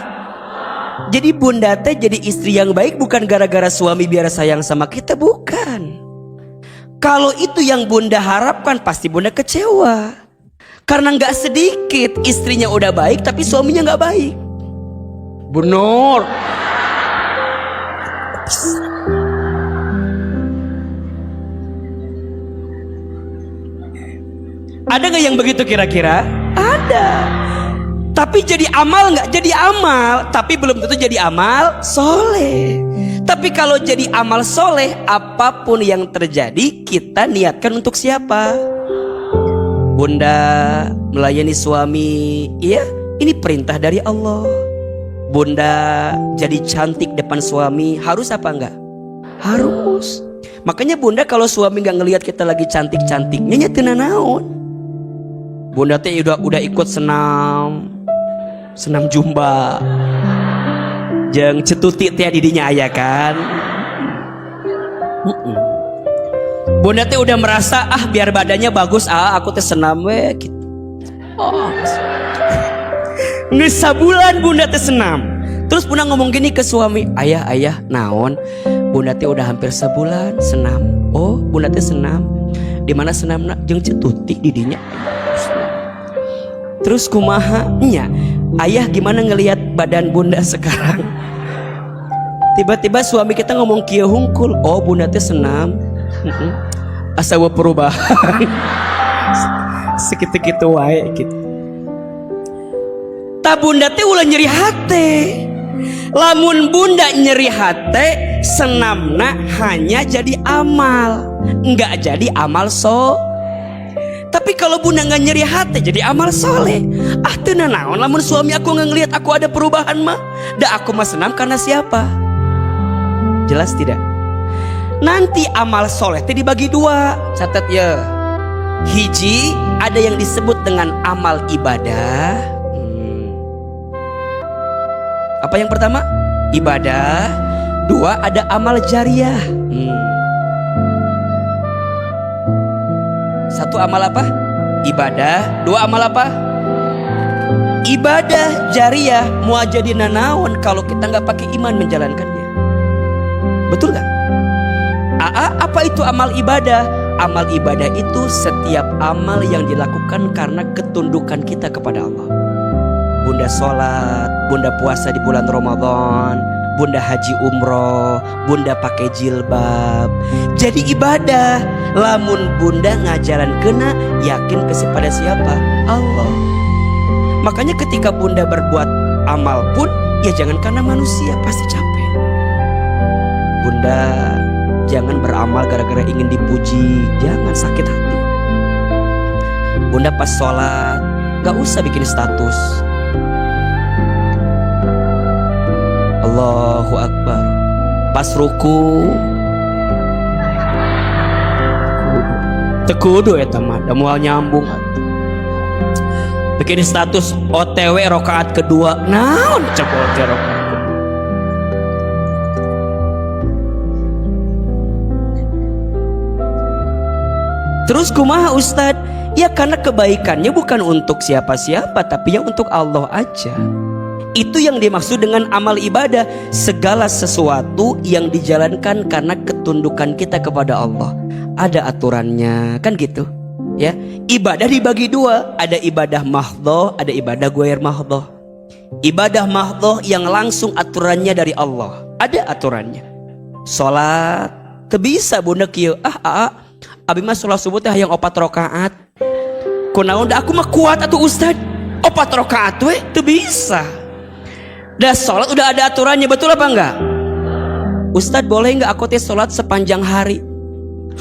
Speaker 1: Jadi bunda teh jadi istri yang baik bukan gara-gara suami biar sayang sama kita, bukan. Kalau itu yang bunda harapkan, pasti bunda kecewa. Karena gak sedikit istrinya udah baik tapi suaminya gak baik. Benar. Ada gak yang begitu kira-kira? Ada. Tapi jadi amal nggak? Jadi amal, tapi belum tentu jadi amal soleh. Tapi kalau jadi amal soleh, apapun yang terjadi kita niatkan untuk siapa? Bunda melayani suami, iya, ini perintah dari Allah. Bunda jadi cantik depan suami, harus apa enggak? Harus. Makanya bunda kalau suami nggak ngelihat kita lagi cantik-cantiknya, nyetina naon. Bunda teh udah ikut senam jumba, jeung cetuti teh didinya aya kan. Bunda teh udah merasa biar badannya bagus, aku teh senam we gitu. Geus sabulan bunda teh senam. Terus bunda ngomong gini ke suami, ayah naon? Bunda teh udah hampir sebulan senam. Oh bunda teh senam. Di mana senamna? Jeung cetuti didinya. Terus kumaha nya? Ayah gimana ngelihat badan bunda sekarang? Tiba-tiba suami kita ngomong kieu hungkul. Oh bunda teh senam. Asa perubahan. Sekitu-kitu wae gitu. Ta bunda teh ulah nyeri hate. Lamun bunda nyeri hate, senamna hanya jadi amal, enggak jadi amal Tapi kalau bunda nggak nyeri hati jadi amal soleh. Teu naon lamun suami aku nggak ngelihat aku ada perubahan mah. Da aku mah senam karena siapa? Jelas tidak? Nanti amal soleh itu dibagi dua. Catat ya. Hiji ada yang disebut dengan amal ibadah. Apa yang pertama? Ibadah. Dua ada amal jariah. Satu amal apa? Ibadah. Dua amal apa? Ibadah jariah. Mau jadi nanaon kalau kita nggak pakai iman menjalankannya. Betul nggak? Apa itu amal ibadah? Amal ibadah itu setiap amal yang dilakukan karena ketundukan kita kepada Allah. Bunda sholat, bunda puasa di bulan Ramadan, bunda haji umroh, bunda pakai jilbab. Jadi ibadah. Lamun bunda ngajaran kena, yakin kepada siapa? Allah. Makanya ketika bunda berbuat amal pun, ya jangan karena manusia, pasti capek. Bunda jangan beramal gara-gara ingin dipuji, jangan, sakit hati. Bunda pas sholat gak usah bikin status Allahu Akbar. Pas ruku tekudu eta mah da moal nyambung. Bikin status OTW rakaat kedua. Naon cek OTW rakaat kedua. Terus kumaha Ustad? Ya karena kebaikannya bukan untuk siapa-siapa, tapi yang untuk Allah aja. Itu yang dimaksud dengan amal ibadah. Segala sesuatu yang dijalankan karena ketundukan kita kepada Allah. Ada aturannya, kan gitu. Ya, ibadah dibagi dua, ada ibadah mahdhah, ada ibadah ghair mahdhah. Ibadah mahdhah yang langsung aturannya dari Allah, ada aturannya. Salat teu bisa bunda kieu, abi mah salat subuh teh hayang 4 rakaat. Kunaon da aku mah kuat atuh Ustad, 4 rakaat we teu bisa. Dah salat udah ada aturannya, betul apa enggak? Ustad boleh enggak aku teh salat sepanjang hari?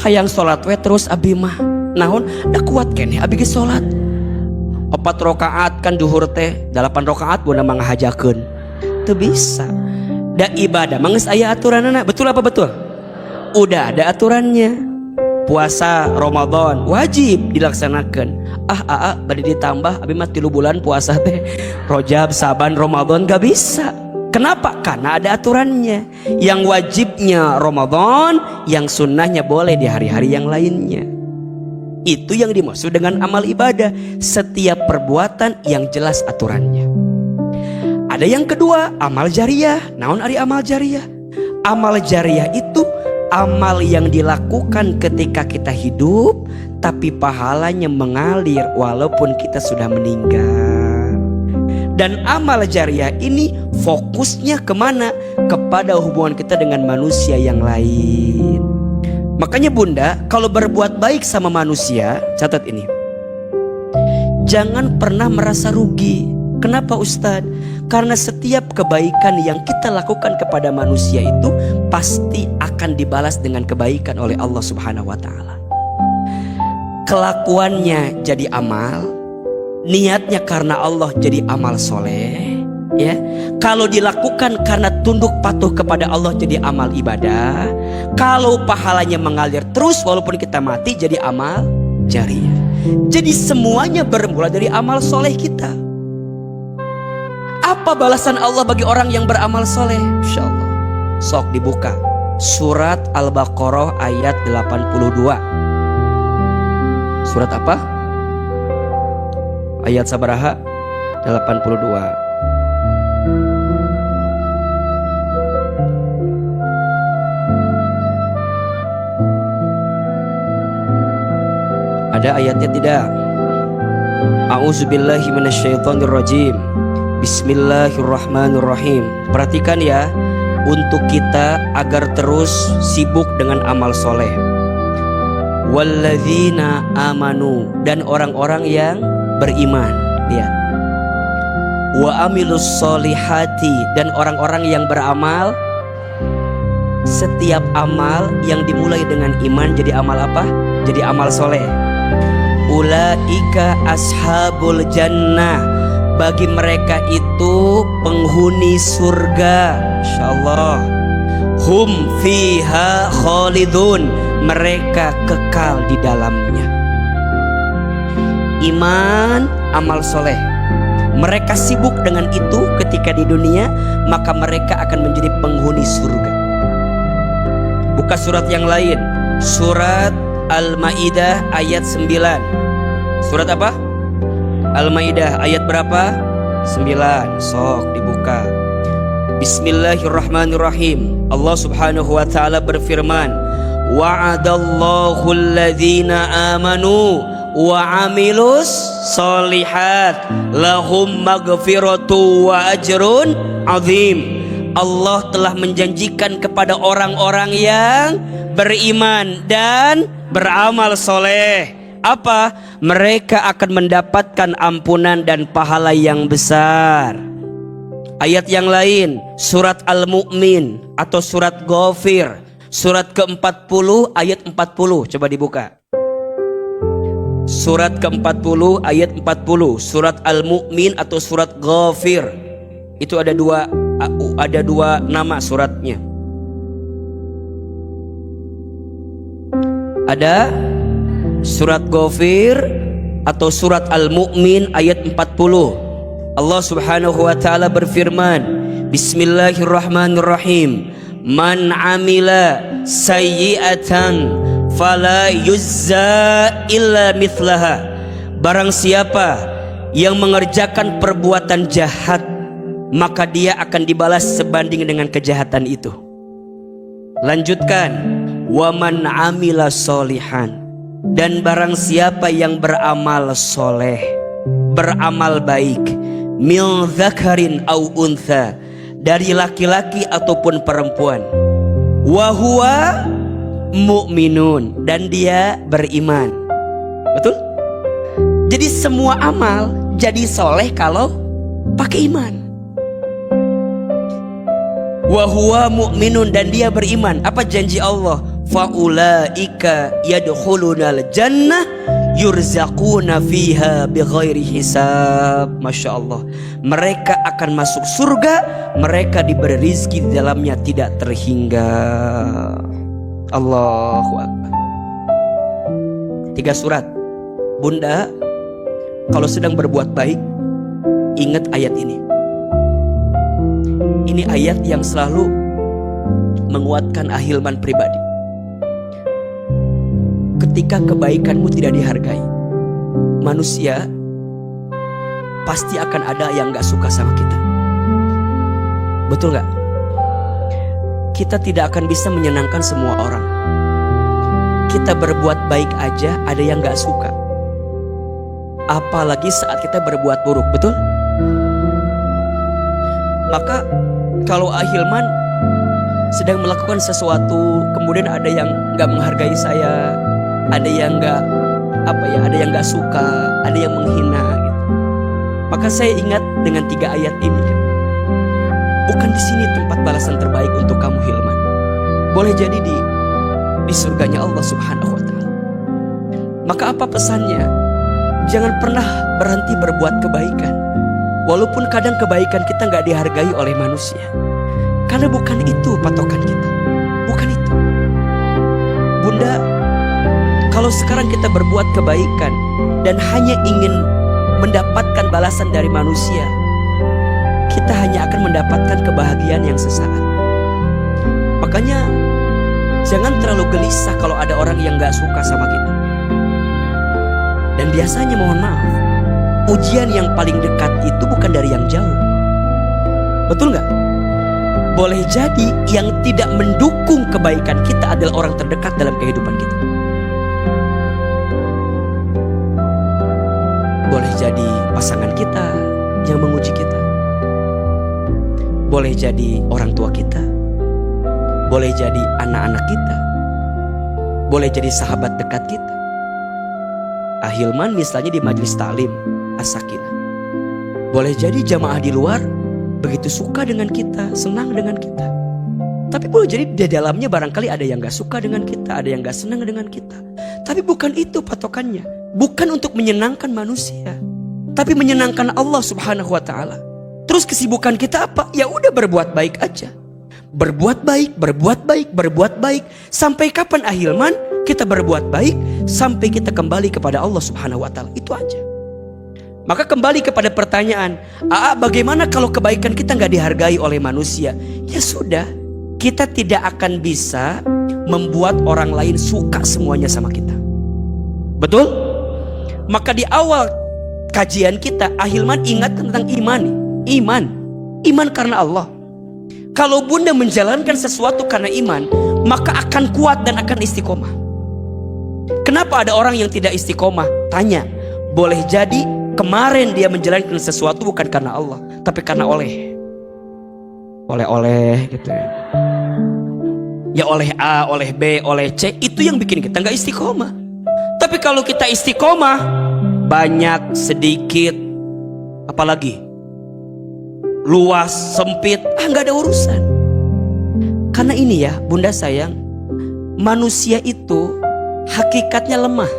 Speaker 1: Hayang salat we terus abi mah. Naon da kuat keneh abi ge salat 4 rakaat kan duhur teh 8 rakaat bunda mah ngahajakeun teu bisa. Da ibadah mah geus aya aturanna, betul apa betul? Udah ada aturannya. Puasa Ramadan wajib dilaksanakan. Bade ditambah abi mah 3 bulan puasa teh Rajab, Saban, Ramadan gak bisa. Kenapa? Karena ada aturannya. Yang wajibnya Ramadan, yang sunnahnya boleh di hari-hari yang lainnya. Itu yang dimaksud dengan amal ibadah. Setiap perbuatan yang jelas aturannya. Ada yang kedua, amal jariyah. Naon ari amal jariyah? Amal jariyah itu amal yang dilakukan ketika kita hidup, tapi pahalanya mengalir walaupun kita sudah meninggal. Dan amal jariyah ini fokusnya kemana? Kepada hubungan kita dengan manusia yang lain. Makanya bunda, kalau berbuat baik sama manusia, catat ini, jangan pernah merasa rugi. Kenapa Ustadz? Karena setiap kebaikan yang kita lakukan kepada manusia itu pasti akan dibalas dengan kebaikan oleh Allah Subhanahu wa Ta'ala. Kelakuannya jadi amal, niatnya karena Allah jadi amal soleh. Ya, kalau dilakukan karena tunduk patuh kepada Allah jadi amal ibadah. Kalau pahalanya mengalir terus walaupun kita mati jadi amal jariyah. Jadi semuanya bermula dari amal soleh kita. Apa balasan Allah bagi orang yang beramal soleh? Insyaallah sok dibuka surat Al-Baqarah ayat 82. Surat apa? Ayat sabaraha? 82. Ada ayatnya tidak? A'udzubillahi minasyaitonirrajim. Bismillahirrahmanirrahim. Perhatikan ya, untuk kita agar terus sibuk dengan amal soleh. Walladzina amanu, dan orang-orang yang beriman. Lihat. Wa amilus solihati, dan orang-orang yang beramal. Setiap amal yang dimulai dengan iman jadi amal apa? Jadi amal soleh. Ulaika ashabul jannah, bagi mereka itu penghuni surga. Insyaallah. Hum fiha khalidun, mereka kekal di dalamnya. Iman, amal soleh, mereka sibuk dengan itu ketika di dunia, maka mereka akan menjadi penghuni surga. Buka surat yang lain, surat Al-Maidah ayat 9. Surat apa? Al-Maidah ayat berapa? 9. Sok dibuka. Bismillahirrahmanirrahim. Allah Subhanahu wa taala berfirman, wa'adallahu alladhina amanu wa amilus solihat lahum maghfiratu wa ajrun azim. Allah telah menjanjikan kepada orang-orang yang beriman dan beramal soleh. Apa? Mereka akan mendapatkan ampunan dan pahala yang besar. Ayat yang lain, surat Al-Mu'min atau surat Ghafir, surat ke-40 ayat 40. Coba dibuka. Surat ke-40 ayat 40, surat Al-Mu'min atau surat Ghafir. Itu ada dua nama suratnya. Ada surat Ghafir atau surat Al-Mu'min ayat 40. Allah Subhanahu wa taala berfirman, Bismillahirrahmanirrahim. Man amila sayyi'atan fala yuzza illa mithlaha. Barang siapa yang mengerjakan perbuatan jahat, maka dia akan dibalas sebanding dengan kejahatan itu. Lanjutkan, wa man amila solihan. Dan barang siapa yang beramal soleh, beramal baik, min dzakarin au untha, dari laki-laki ataupun perempuan, wa huwa mu'minun, dan dia beriman. Betul? Jadi semua amal jadi soleh kalau pakai iman. Wa huwa mu'minun, dan dia beriman. Apa janji Allah? Faulaika yadkhulunal jannah yurzaquna fiha bighairi hisab. Masya Allah, mereka akan masuk surga, mereka diberi rizki di dalamnya tidak terhingga. Allahu Akbar. 3 surat. Bunda, kalau sedang berbuat baik, ingat ayat ini. Ini ayat yang selalu menguatkan Ahilman pribadi. Ketika kebaikanmu tidak dihargai, manusia pasti akan ada yang gak suka sama kita. Betul gak? Kita tidak akan bisa menyenangkan semua orang. Kita berbuat baik aja ada yang gak suka, apalagi saat kita berbuat buruk. Betul? Maka kalau Ahilman sedang melakukan sesuatu, kemudian ada yang gak menghargai saya, ada yang ada yang gak suka, ada yang menghina gitu. Maka saya ingat dengan 3 ayat ini. Bukan di sini tempat balasan terbaik untuk kamu, Hilman. Boleh jadi di surganya Allah Subhanahu wa Ta'ala. Maka apa pesannya? Jangan pernah berhenti berbuat kebaikan, walaupun kadang kebaikan kita gak dihargai oleh manusia. Karena bukan itu patokan kita. Bukan itu. Bunda, kalau sekarang kita berbuat kebaikan dan hanya ingin mendapatkan balasan dari manusia, kita hanya akan mendapatkan kebahagiaan yang sesaat. Makanya jangan terlalu gelisah kalau ada orang yang gak suka sama kita. Dan biasanya, mohon maaf, ujian yang paling dekat itu bukan dari yang jauh. Betul gak? Boleh jadi yang tidak mendukung kebaikan kita adalah orang terdekat dalam kehidupan kita. Boleh jadi pasangan kita yang menguji kita. Boleh jadi orang tua kita. Boleh jadi anak-anak kita. Boleh jadi sahabat dekat kita. Ahilman misalnya di majelis taklim As-Sakinah. Boleh jadi jamaah di luar begitu suka dengan kita, senang dengan kita. Tapi boleh jadi di dalamnya barangkali ada yang gak suka dengan kita, ada yang gak senang dengan kita. Tapi bukan itu patokannya. Bukan untuk menyenangkan manusia, tapi menyenangkan Allah Subhanahu wa Ta'ala. Terus kesibukan kita apa? Ya udah, berbuat baik aja. Berbuat baik, berbuat baik, berbuat baik. Sampai kapan Ahilman kita berbuat baik? Sampai kita kembali kepada Allah Subhanahu wa Ta'ala. Itu aja. Maka kembali kepada pertanyaan, bagaimana kalau kebaikan kita gak dihargai oleh manusia? Ya sudah, kita tidak akan bisa membuat orang lain suka semuanya sama kita. Betul? Maka di awal kajian kita, Ahilman ingat tentang iman. Iman karena Allah. Kalau bunda menjalankan sesuatu karena iman, maka akan kuat dan akan istiqomah. Kenapa ada orang yang tidak istiqomah? Tanya. Boleh jadi kemarin dia menjalankan sesuatu bukan karena Allah, tapi karena oleh gitu ya. Ya oleh A, oleh B, oleh C. Itu yang bikin kita gak istiqomah. Tapi kalau kita istiqomah, banyak, sedikit, apalagi luas, sempit, gak ada urusan. Karena ini ya, bunda sayang, manusia itu hakikatnya lemah.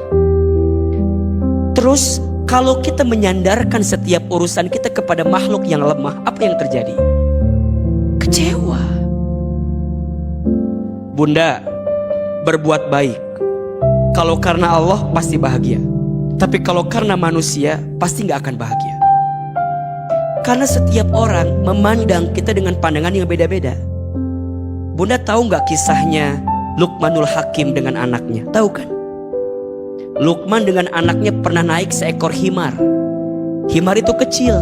Speaker 1: Terus kalau kita menyandarkan setiap urusan kita kepada makhluk yang lemah, apa yang terjadi? Kecewa. Bunda, berbuat baik. Kalau karena Allah pasti bahagia. Tapi kalau karena manusia pasti gak akan bahagia. Karena setiap orang memandang kita dengan pandangan yang beda-beda. Bunda tahu gak kisahnya Luqmanul Hakim dengan anaknya? Tahu kan? Luqman dengan anaknya pernah naik seekor himar. Himar itu kecil.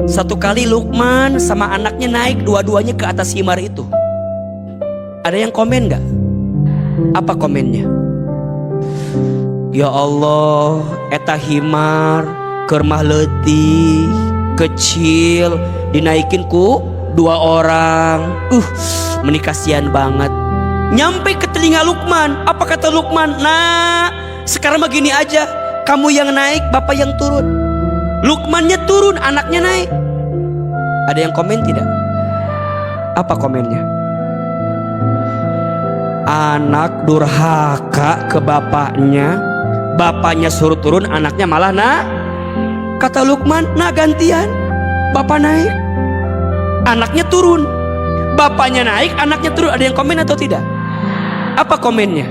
Speaker 1: Satu kali Luqman sama anaknya naik dua-duanya ke atas himar itu. Ada yang komen gak? Apa komennya? Ya Allah, eta himar keur mah leutik, kecil, dinaikin ku 2 orang. Menikasian banget. Nyampe ke telinga Luqman, apa kata Luqman? Nah, sekarang begini aja, kamu yang naik, bapak yang turun. Luqmannya turun, anaknya naik. Ada yang komen tidak? Apa komennya? Anak durhaka ke bapaknya, bapaknya suruh turun, anaknya malah kata Luqman, gantian, bapak naik, anaknya turun, bapaknya naik, anaknya turun. Ada yang komen atau tidak? Apa komennya?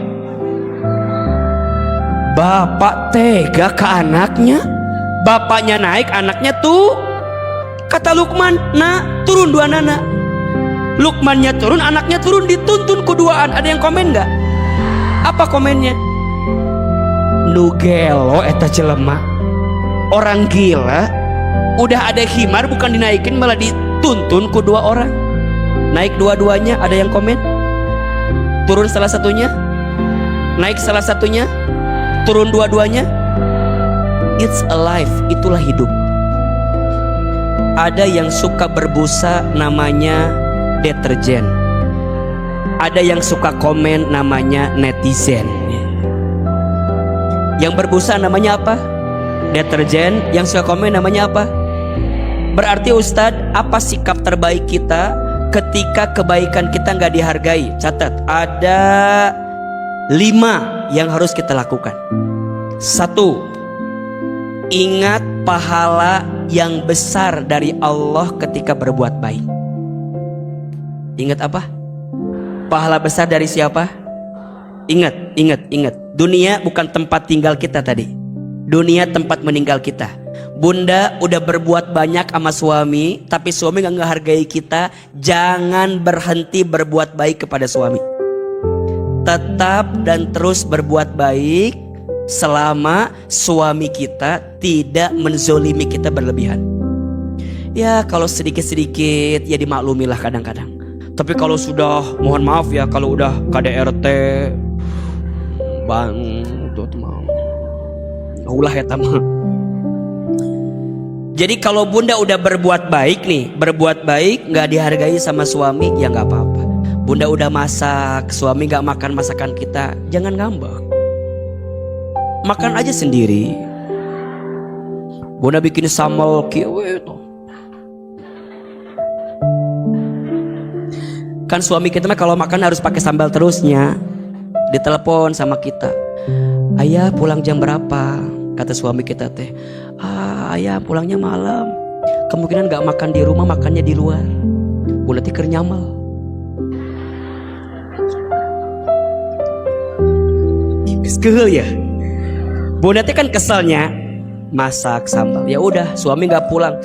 Speaker 1: Bapak tega ke anaknya, bapaknya naik, anaknya tuh. Kata Luqman, turun 2 anak. Luqmannya turun, anaknya turun, dituntun keduaan. Ada yang komen nggak? Apa komennya? Nugelo eta jelema, orang gila, udah ada himar bukan dinaikin malah dituntun ke 2 orang. Naik dua-duanya. Ada yang komen? Turun salah satunya, naik salah satunya, turun dua-duanya. It's alive, itulah hidup. Ada yang suka berbusa, namanya deterjen. Ada yang suka komen, namanya netizen. Yang berbusa namanya apa? Deterjen. Yang suka komen namanya apa? Berarti Ustadz, apa sikap terbaik kita ketika kebaikan kita nggak dihargai? Catat, ada 5 yang harus kita lakukan. 1, ingat pahala yang besar dari Allah ketika berbuat baik. Ingat apa? Pahala besar dari siapa? Ingat. Dunia bukan tempat tinggal kita tadi. Dunia tempat meninggal kita. Bunda udah berbuat banyak sama suami, tapi suami gak ngehargai kita. Jangan berhenti berbuat baik kepada suami. Tetap dan terus berbuat baik selama suami kita tidak menzolimi kita berlebihan. Ya kalau sedikit-sedikit ya dimaklumilah kadang-kadang. Tapi kalau sudah, mohon maaf ya, kalau udah KDRT bang tuh mau ulah ya tamah. Jadi kalau bunda udah berbuat baik nih, berbuat baik nggak dihargai sama suami, ya nggak apa-apa. Bunda udah masak, suami nggak makan masakan kita, jangan ngambek. Makan aja sendiri. Bunda bikin sambal kieu tuh. Kan suami kita mah kalau makan harus pakai sambal terusnya. Ditelepon sama kita, ayah pulang jam berapa? Kata suami kita teh, ayah pulangnya malam. Kemungkinan gak makan di rumah, makannya di luar. Bunda teh keur nyamal. Kesel ya. Bunda teh kan keselnya masak sambal. Ya udah, suami gak pulang.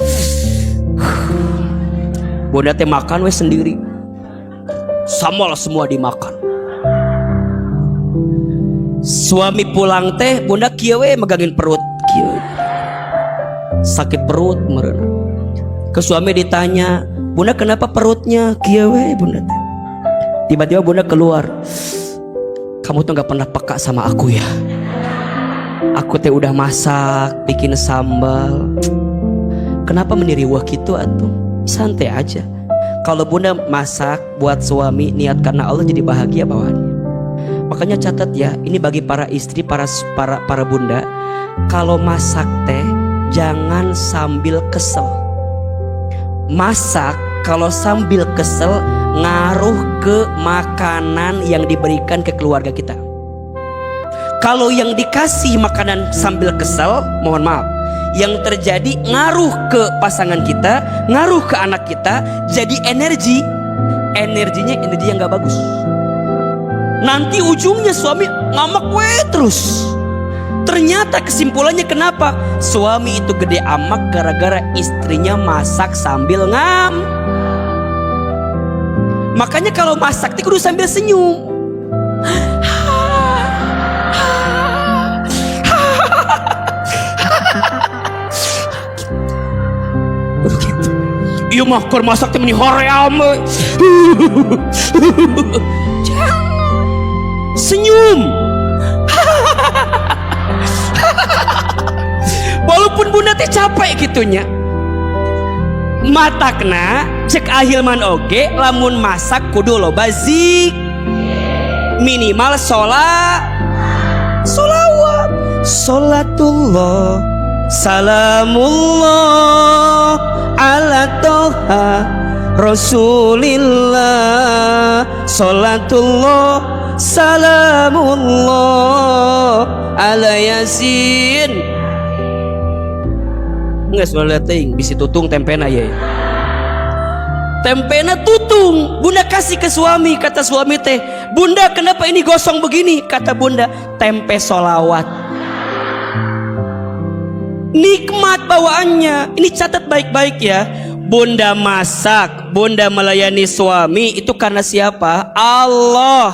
Speaker 1: Bunda teh makan we sendiri. Sambal semua dimakan. Suami pulang teh, bunda kieu we megangin perut kieu. Sakit perut meureun. Ke suami ditanya, "Bunda kenapa perutnya kieu we, Bunda?" Tiba-tiba bunda keluar, "Kamu tuh gak pernah peka sama aku ya. Aku teh udah masak, bikin sambal. Kenapa mendiriwah gitu atuh? Santai aja. Kalau bunda masak buat suami niat karena Allah, jadi bahagia bawaannya." Makanya catat ya, ini bagi para istri, para bunda, kalau masak teh jangan sambil kesel. Masak kalau sambil kesel ngaruh ke makanan yang diberikan ke keluarga kita. Kalau yang dikasih makanan sambil kesel, mohon maaf, yang terjadi ngaruh ke pasangan kita, ngaruh ke anak kita, jadi energinya energi yang gak bagus. Nanti ujungnya suami ngamak terus. Ternyata kesimpulannya kenapa? Suami itu gede amak gara-gara istrinya masak sambil ngam. Makanya kalau masak itu kudu sambil senyum. Iya mah keur masak teh meni hoream. Jangan. Senyum. gitunya matakna cek ahilman oge lamun masak kudu loba minimal solawat solatullah salamullah ala toha rasulillah solatullah salamullah ala yasin. Nggak soalnya ting bisi tutung tempena ya. Tempena tutung, bunda kasih ke suami, kata suami teh, bunda kenapa ini gosong begini? Kata bunda, tempe solawat. Nikmat bawaannya. Ini catat baik-baik ya. Bunda masak, bunda melayani suami itu karena siapa? Allah.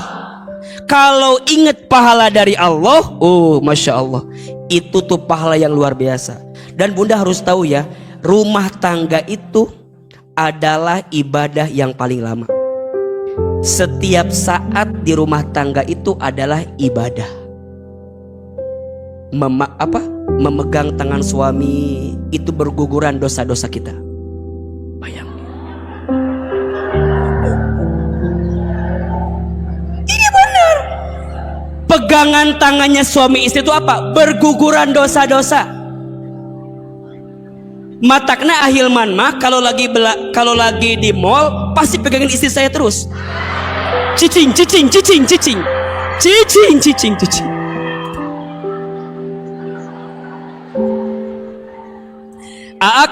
Speaker 1: Kalau ingat pahala dari Allah, oh masya Allah, itu tuh pahala yang luar biasa. Dan bunda harus tahu ya, rumah tangga itu adalah ibadah yang paling lama. Setiap saat di rumah tangga itu adalah ibadah. Memegang tangan suami itu berguguran dosa-dosa kita. Bayang. Ini benar. Pegangan tangannya suami istri itu apa? Berguguran dosa-dosa. Matakna ahilman mah kalau lagi di mall pasti pegangin istri saya terus. Cicing.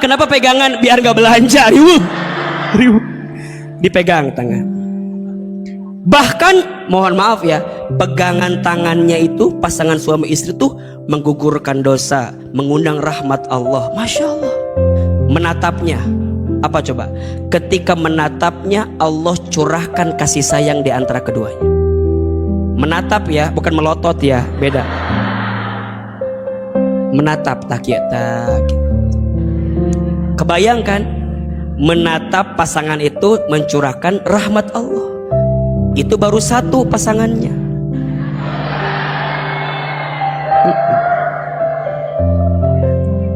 Speaker 1: Kenapa pegangan? Biar gak belanja. Riuh. Dipegang tangan. Bahkan mohon maaf ya, pegangan tangannya itu pasangan suami istri tuh menggugurkan dosa, mengundang rahmat Allah. Masya Allah. Menatapnya apa coba? Ketika menatapnya Allah curahkan kasih sayang di antara keduanya. Menatap ya, bukan melotot ya, beda. Menatap tak. Kebayangkan menatap pasangan itu mencurahkan rahmat Allah. Itu baru satu pasangannya.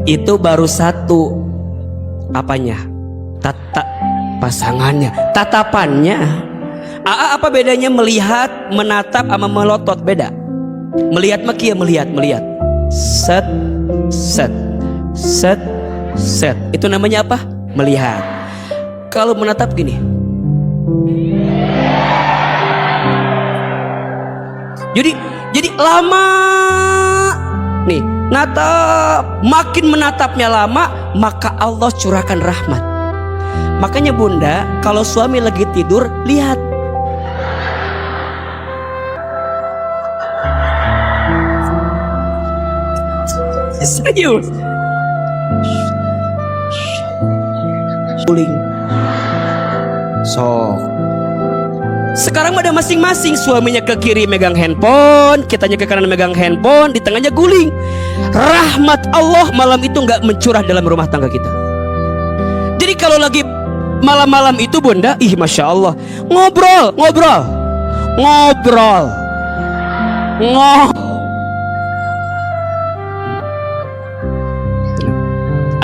Speaker 1: Itu baru satu. Apanya? Pasangannya, tatapannya. Apa bedanya melihat, menatap sama melotot? Beda. Melihat makia melihat. Set. Itu namanya apa? Melihat. Kalau menatap gini. Jadi lama. Nih, natap, makin menatapnya lama, maka Allah curahkan rahmat. Makanya bunda, kalau suami lagi tidur, lihat. Serius. Guling. Sekarang ada masing-masing, suaminya ke kiri megang handphone, kitanya ke kanan megang handphone, di tengahnya guling. Rahmat Allah malam itu nggak mencurah dalam rumah tangga kita. Jadi kalau lagi malam-malam itu bunda, masya Allah, ngobrol.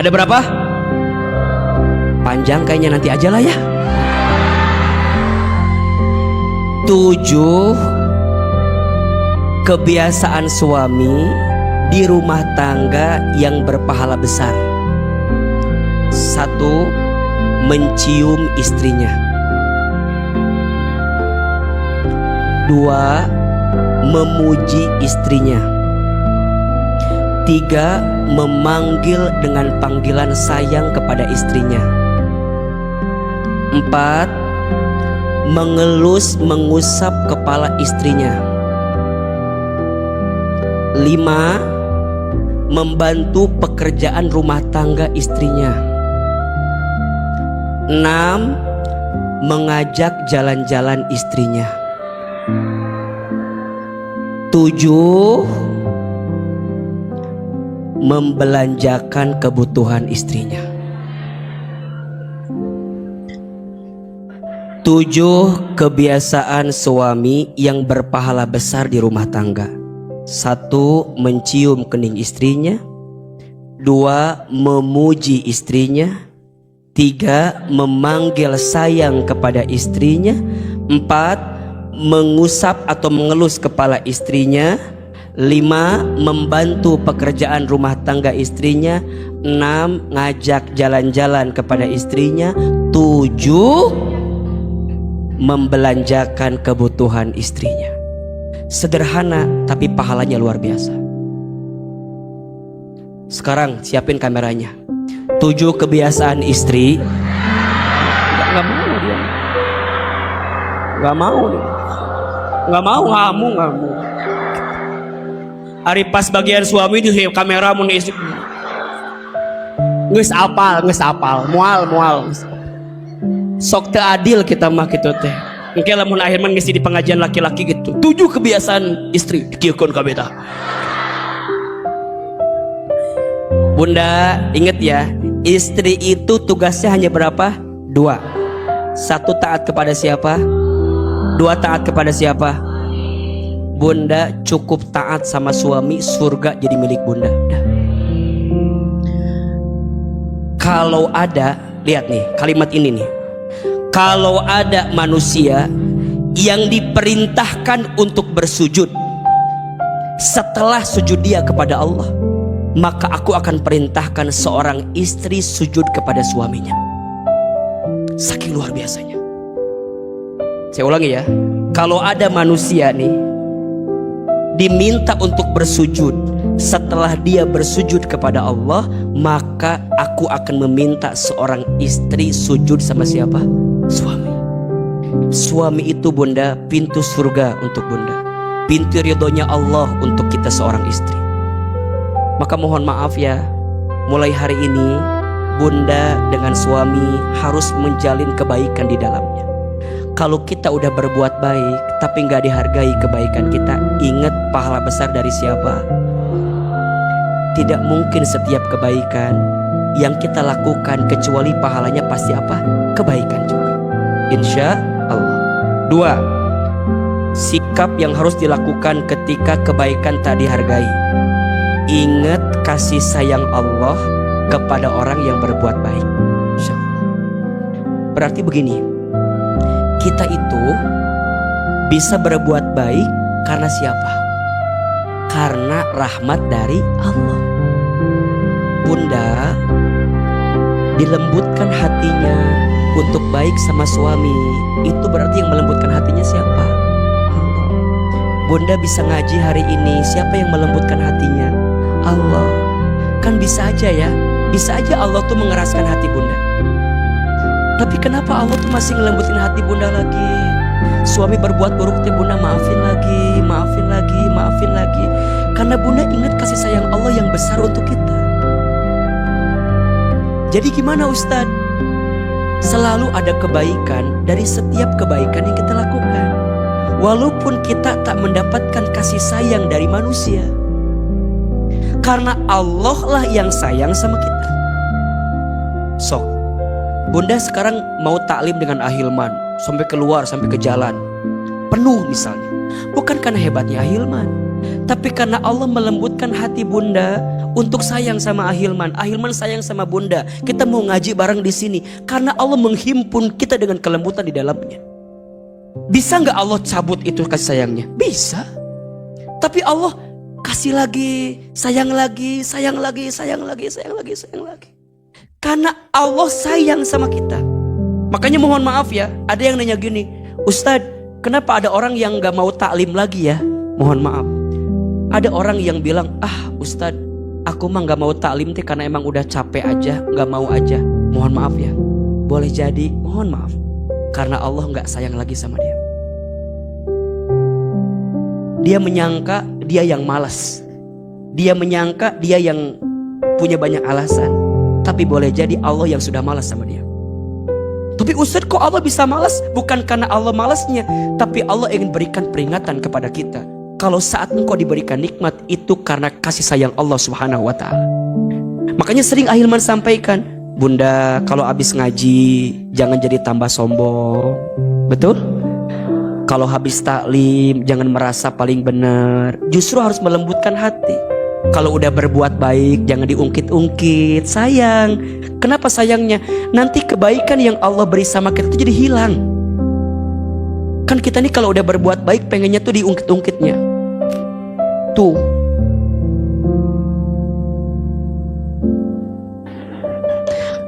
Speaker 1: Ada berapa? Panjang kayaknya, nanti aja lah ya. 7 kebiasaan suami di rumah tangga yang berpahala besar. 1. Mencium istrinya. 2. Memuji istrinya. 3. Memanggil dengan panggilan sayang kepada istrinya. 4. Mengelus mengusap kepala istrinya. 5. Membantu pekerjaan rumah tangga istrinya. 6. Mengajak jalan-jalan istrinya. 7. Membelanjakan kebutuhan istrinya. 7 kebiasaan suami yang berpahala besar di rumah tangga. 1. Mencium kening istrinya. 2. Memuji istrinya. 3. Memanggil sayang kepada istrinya. 4. Mengusap atau mengelus kepala istrinya. 5. Membantu pekerjaan rumah tangga istrinya. 6. Ngajak jalan-jalan kepada istrinya. 7. Membelanjakan kebutuhan istrinya. Sederhana tapi pahalanya luar biasa. Sekarang siapin kameranya. 7 kebiasaan istri. Gak mau dia. Gak mau dia. Gak mau, ngamu. Hari pas bagian suami di kamera mun istri. Geus apal, mual. Sok teu adil kita mah kitu teh. Engke lamun akhir mah geus di pengajian laki-laki gitu. 7 kebiasaan istri dikieun ka beta. Bunda, ingat ya, istri itu tugasnya hanya berapa? 2. 1 taat kepada siapa? 2 taat kepada siapa? Bunda cukup taat sama suami, surga jadi milik bunda. Udah. Kalau ada, lihat nih kalimat ini nih. Kalau ada manusia yang diperintahkan untuk bersujud, setelah sujud dia kepada Allah, maka aku akan perintahkan seorang istri sujud kepada suaminya. Saking luar biasanya. Saya ulangi ya. Kalau ada manusia nih diminta untuk bersujud, setelah dia bersujud kepada Allah, maka aku akan meminta seorang istri sujud sama siapa? Suami. Suami itu bunda pintu surga untuk bunda, pintu ridhonya Allah untuk kita seorang istri. Maka mohon maaf ya, mulai hari ini bunda dengan suami harus menjalin kebaikan di dalamnya. Kalau kita udah berbuat baik tapi nggak dihargai kebaikan kita, ingat pahala besar dari siapa? Tidak mungkin setiap kebaikan yang kita lakukan kecuali pahalanya pasti apa? Kebaikan juga, insya Allah. 2. Sikap yang harus dilakukan ketika kebaikan tak dihargai. Ingat kasih sayang Allah kepada orang yang berbuat baik, insya Allah. Berarti begini, kita itu bisa berbuat baik karena siapa? Karena rahmat dari Allah. Bunda dilembutkan hatinya untuk baik sama suami, itu berarti yang melembutkan hatinya siapa? Allah. Bunda bisa ngaji hari ini, siapa yang melembutkan hatinya? Allah. Kan bisa aja ya, bisa aja Allah tuh mengeraskan hati bunda. Tapi kenapa Allah tuh masih ngelembutin hati bunda lagi? Suami berbuat buruk teh bunda maafin lagi. Karena bunda ingat kasih sayang Allah yang besar untuk kita. Jadi gimana Ustadz? Selalu ada kebaikan dari setiap kebaikan yang kita lakukan. Walaupun kita tak mendapatkan kasih sayang dari manusia, karena Allah lah yang sayang sama kita. Sok, bunda sekarang mau taklim dengan Ahilman, sampai keluar, sampai ke jalan penuh misalnya. Bukan karena hebatnya Ahilman, tapi karena Allah melembutkan hati bunda untuk sayang sama Ahilman. Ahilman sayang sama bunda. Kita mau ngaji bareng di sini karena Allah menghimpun kita dengan kelembutan di dalamnya. Bisa nggak Allah cabut itu kasih sayangnya? Bisa. Tapi Allah kasih lagi, sayang lagi. Karena Allah sayang sama kita. Makanya mohon maaf ya, ada yang nanya gini, Ustadz, kenapa ada orang yang gak mau taklim lagi ya? Mohon maaf. Ada orang yang bilang, Ustadz, aku mah gak mau taklim teh karena emang udah capek aja, gak mau aja. Mohon maaf ya, boleh jadi, mohon maaf, karena Allah gak sayang lagi sama dia. Dia menyangka dia yang malas, dia menyangka dia yang punya banyak alasan. Tapi boleh jadi Allah yang sudah malas sama dia. Tapi Ustadz, kok Allah bisa malas? Bukan karena Allah malasnya, tapi Allah ingin berikan peringatan kepada kita. Kalau saat engkau diberikan nikmat, itu karena kasih sayang Allah Subhanahu wa ta'ala. Makanya sering Ahilman sampaikan, bunda kalau habis ngaji jangan jadi tambah sombong. Betul? Kalau habis taklim jangan merasa paling benar. Justru harus melembutkan hati. Kalau udah berbuat baik jangan diungkit-ungkit. Sayang. Kenapa sayangnya? Nanti kebaikan yang Allah beri sama kita itu jadi hilang. Kan kita nih kalau udah berbuat baik pengennya tuh diungkit-ungkitnya. Tuh.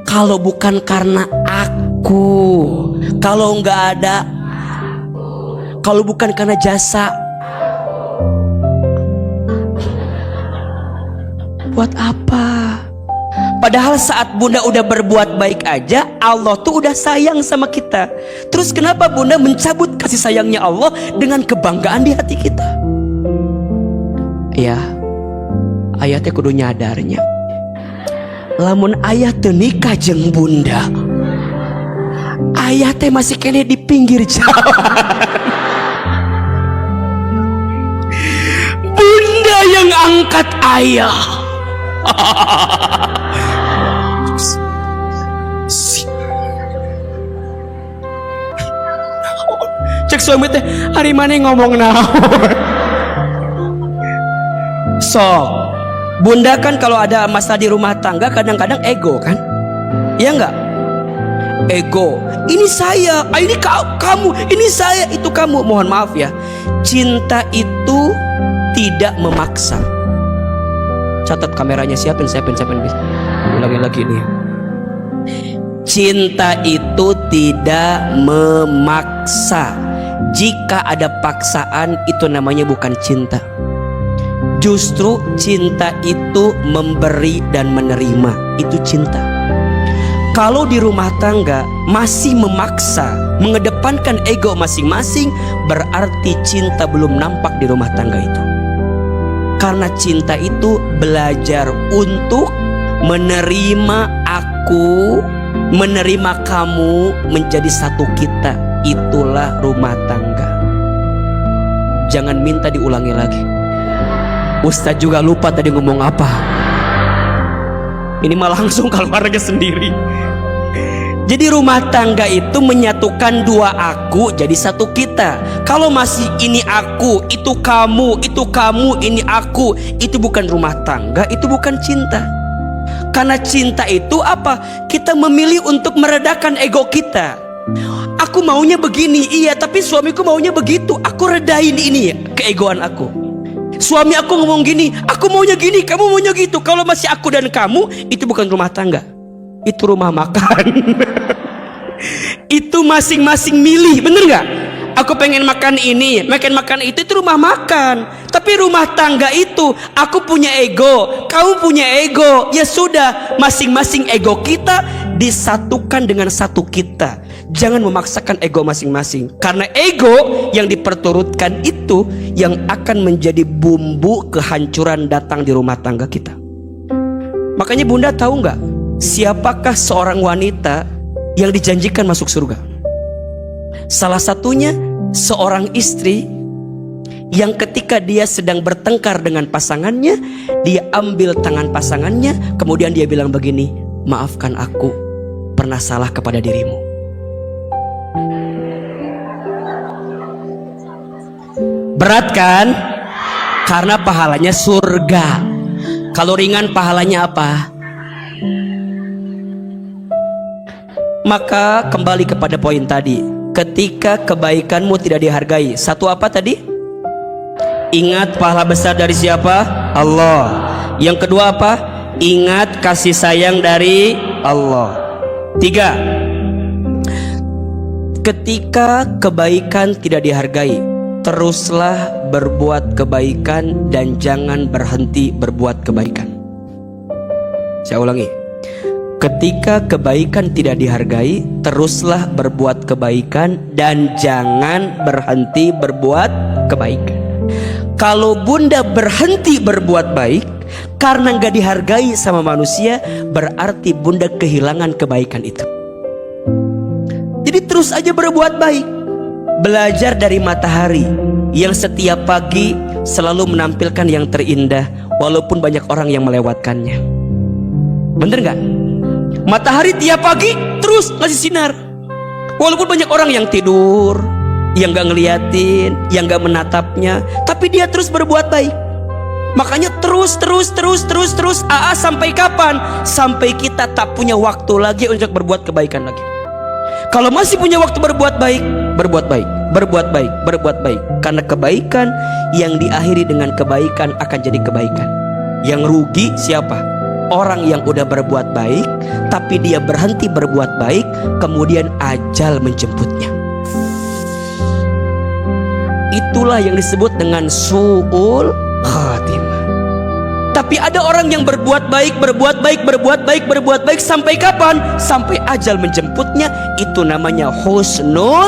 Speaker 1: Kalau bukan karena aku, kalau nggak ada, kalau bukan karena jasa, buat apa? Padahal saat bunda udah berbuat baik aja, Allah tuh udah sayang sama kita. Terus kenapa bunda mencabut kasih sayangnya Allah dengan kebanggaan di hati kita? Ya, ayatnya kudu nyadarnya. Lamun ayah teu nikah jeung bunda, ayah teh masih kene di pinggir jalan. Bunda yang angkat ayah. Cek suami teh hari mana ngomong naon. Sok bunda kan kalau ada masalah di rumah tangga kadang-kadang ego kan? Iya enggak? Ego. Ini saya, ini kamu, ini saya, itu kamu. Mohon maaf ya. Cinta itu tidak memaksa. Catat kameranya, siapin. Ulangi lagi nih. Cinta itu tidak memaksa. Jika ada paksaan itu namanya bukan cinta. Justru cinta itu memberi dan menerima. Itu cinta. Kalau di rumah tangga masih memaksa, mengedepankan ego masing-masing, berarti cinta belum nampak di rumah tangga itu. Karena cinta itu belajar untuk menerima aku, menerima kamu menjadi satu kita. Itulah rumah tangga. Jangan minta diulangi lagi. Ustadz juga lupa tadi ngomong apa. Ini malah langsung keluarga sendiri. Jadi rumah tangga itu menyatukan dua aku jadi satu kita. Kalau masih ini aku, itu kamu, ini aku, itu bukan rumah tangga, itu bukan cinta. Karena cinta itu apa? Kita memilih untuk meredakan ego kita. Aku maunya begini, iya, tapi suamiku maunya begitu. Aku redain ini ya, keegoan aku. Suami aku ngomong gini, aku maunya gini, kamu maunya gitu. Kalau masih aku dan kamu, itu bukan rumah tangga, itu rumah makan. Itu masing-masing milih, bener gak? Aku pengen makan ini, makan itu rumah makan. Tapi rumah tangga itu, aku punya ego, kamu punya ego. Ya sudah, masing-masing ego kita disatukan dengan satu kita. Jangan memaksakan ego masing-masing. Karena ego yang diperturutkan itu yang akan menjadi bumbu kehancuran datang di rumah tangga kita. Makanya bunda tahu nggak, siapakah seorang wanita yang dijanjikan masuk surga? Salah satunya seorang istri yang ketika dia sedang bertengkar dengan pasangannya, dia ambil tangan pasangannya, kemudian dia bilang begini, maafkan aku pernah salah kepada dirimu. Berat kan? Karena pahalanya surga. Kalau ringan pahalanya apa? Maka kembali kepada poin tadi. Ketika kebaikanmu tidak dihargai, satu apa tadi? Ingat pahala besar dari siapa? Allah. Yang kedua apa? Ingat kasih sayang dari Allah. 3. Ketika kebaikan tidak dihargai, teruslah berbuat kebaikan dan jangan berhenti berbuat kebaikan. Saya ulangi. Ketika kebaikan tidak dihargai, teruslah berbuat kebaikan dan jangan berhenti berbuat kebaikan. Kalau bunda berhenti berbuat baik karena nggak dihargai sama manusia, berarti bunda kehilangan kebaikan itu. Jadi terus aja berbuat baik. Belajar dari matahari yang setiap pagi selalu menampilkan yang terindah, walaupun banyak orang yang melewatkannya. Bener nggak? Matahari tiap pagi terus ngasih sinar, walaupun banyak orang yang tidur, yang gak ngeliatin, yang gak menatapnya, tapi dia terus berbuat baik. Makanya terus sampai kapan? Sampai kita tak punya waktu lagi untuk berbuat kebaikan lagi. Kalau masih punya waktu berbuat baik, berbuat baik. Karena kebaikan yang diakhiri dengan kebaikan akan jadi kebaikan. Yang rugi siapa? Orang yang udah berbuat baik tapi dia berhenti berbuat baik, kemudian ajal menjemputnya. Itulah yang disebut dengan su'ul khatimah. Tapi ada orang yang berbuat baik sampai kapan? Sampai ajal menjemputnya. Itu namanya husnul.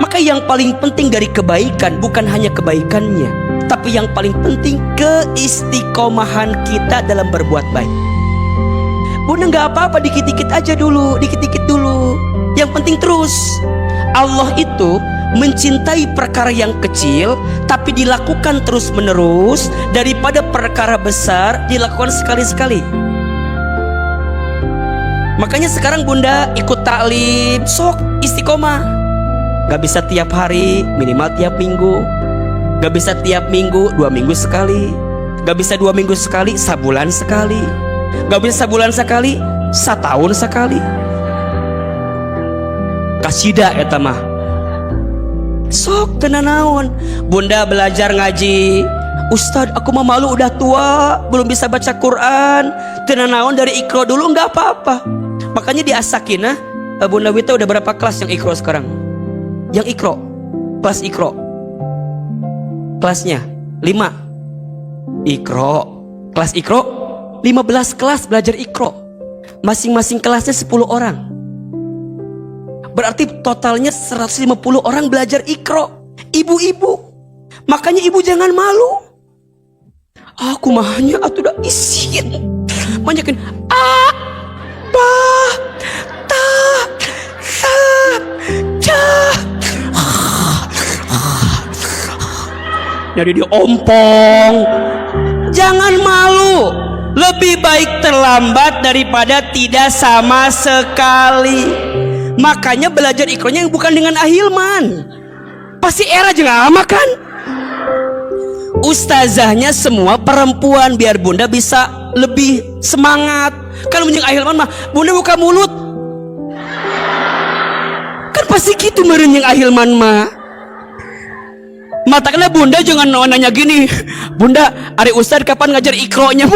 Speaker 1: Maka yang paling penting dari kebaikan bukan hanya kebaikannya, tapi yang paling penting keistiqomahan kita dalam berbuat baik. Bunda nggak apa-apa, dikit-dikit aja dulu, dikit-dikit dulu. Yang penting terus. Allah itu mencintai perkara yang kecil tapi dilakukan terus menerus daripada perkara besar dilakukan sekali-sekali. Makanya sekarang Bunda ikut taklim, sok istiqomah. Gak bisa tiap hari, minimal tiap minggu. Gak bisa tiap minggu, 2 minggu sekali. Gak bisa 2 minggu sekali, sebulan sekali. Gak bisa sebulan sekali, setahun sekali. Kasida eta mah sok tenanawan. Bunda belajar ngaji, Ustadz aku mah malu udah tua, belum bisa baca Quran. Tenanawan dari Iqra dulu nggak apa-apa. Makanya di As-Sakinah Bunda Wita udah berapa kelas yang Iqra sekarang? Yang Iqra, kelas Iqra, kelasnya 5 Iqra, kelas Iqra 15 kelas belajar Iqra. Masing-masing kelasnya 10 orang. Berarti totalnya 150 orang belajar Iqra. Ibu-ibu. Makanya ibu jangan malu. Aku mahnya atuh udah isin. Banyakin a, ba, ta, sa, ca. Jadi diompong. Jangan malu. Lebih baik terlambat daripada tidak sama sekali. Makanya belajar Iqranya yang bukan dengan Ahilman. Pasti era juga lama kan. Ustazahnya semua perempuan biar Bunda bisa lebih semangat. Kalau menjeng Ahilman mah Bunda buka mulut. Kan pasti gitu meureun yang Ahilman mah. Matakna Bunda jangan nanya gini. Bunda, ari Ustaz kapan ngajar Iqranya?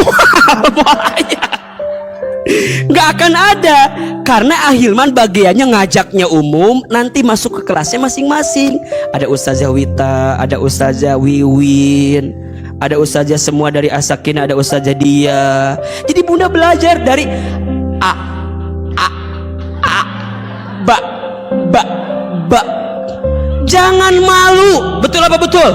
Speaker 1: Nggak akan ada, karena Ahilman bagiannya ngajaknya umum, nanti masuk ke kelasnya masing-masing. Ada Ustazah Wita, ada Ustazah Wiwin, ada Ustazah semua dari As-Sakinah, ada Ustazah Dia. Jadi Bunda belajar dari a, ba. Jangan malu, betul apa betul?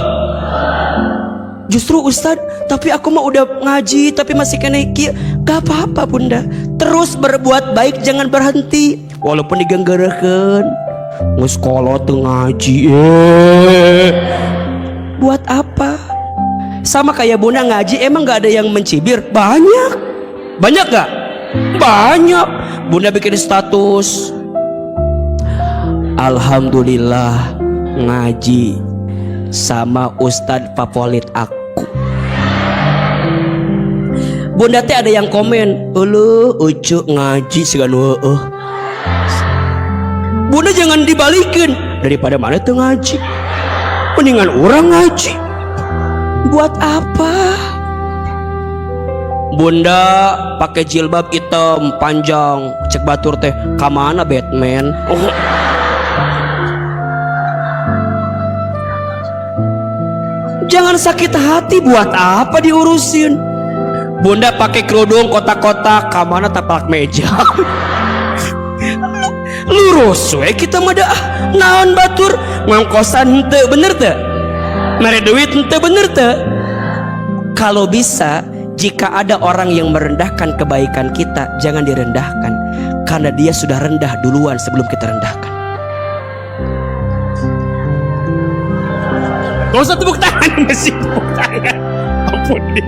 Speaker 1: Justru Ustadz, tapi aku mah udah ngaji tapi masih kena kia. Gak apa-apa Bunda, terus berbuat baik, jangan berhenti. Walaupun digenggerekeun ngesekolah tuh ngaji, buat apa? Sama kayak Bunda ngaji, emang gak ada yang mencibir? Banyak gak? Banyak. Bunda bikin status, alhamdulillah ngaji sama Ustadz favorit aku. Bunda teh ada yang komen, "Uluh, ucu ngaji segala Bunda jangan dibalikin. Daripada mana tuh ngaji? Mendingan orang ngaji. Buat apa? Bunda pakai jilbab hitam panjang, cek batur teh, kamana Batman? Jangan sakit hati, buat apa diurusin? Bunda pakai kerudung kotak-kotak, kamana tapak meja. Lurus we kita mah dah naon batur ngongkosan henteu bener teu? Mere duit henteu bener teu? Kalau bisa, jika ada orang yang merendahkan kebaikan kita, jangan direndahkan, karena dia sudah rendah duluan sebelum kita rendahkan. Gak usah tepuk tangan, masih tepuk tangan. Ampun dia.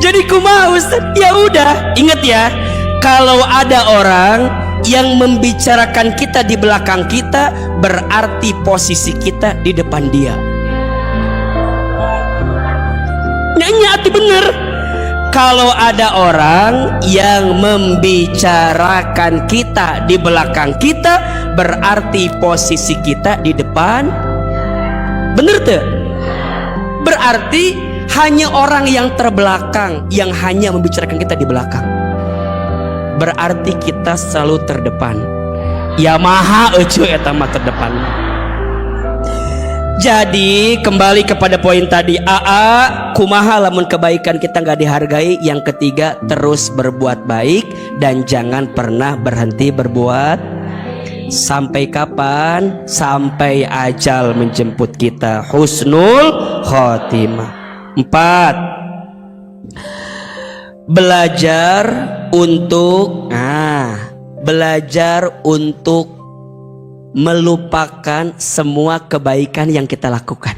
Speaker 1: Jadi kumaha Ustaz? Ya udah, ingat ya, kalau ada orang yang membicarakan kita di belakang kita, berarti posisi kita di depan dia. Nyanyi ati bener. Kalau ada orang yang membicarakan kita di belakang kita, berarti posisi kita di depan. Bener tuh? Berarti hanya orang yang terbelakang yang hanya membicarakan kita di belakang. Berarti kita selalu terdepan. Ya maha eueuh eta mah terdepan. Jadi kembali kepada poin tadi, kumaha lamun kebaikan kita nggak dihargai. Yang ketiga, terus berbuat baik dan jangan pernah berhenti berbuat. Sampai kapan? Sampai ajal menjemput kita. Husnul khotimah. 4. Belajar untuk melupakan semua kebaikan yang kita lakukan.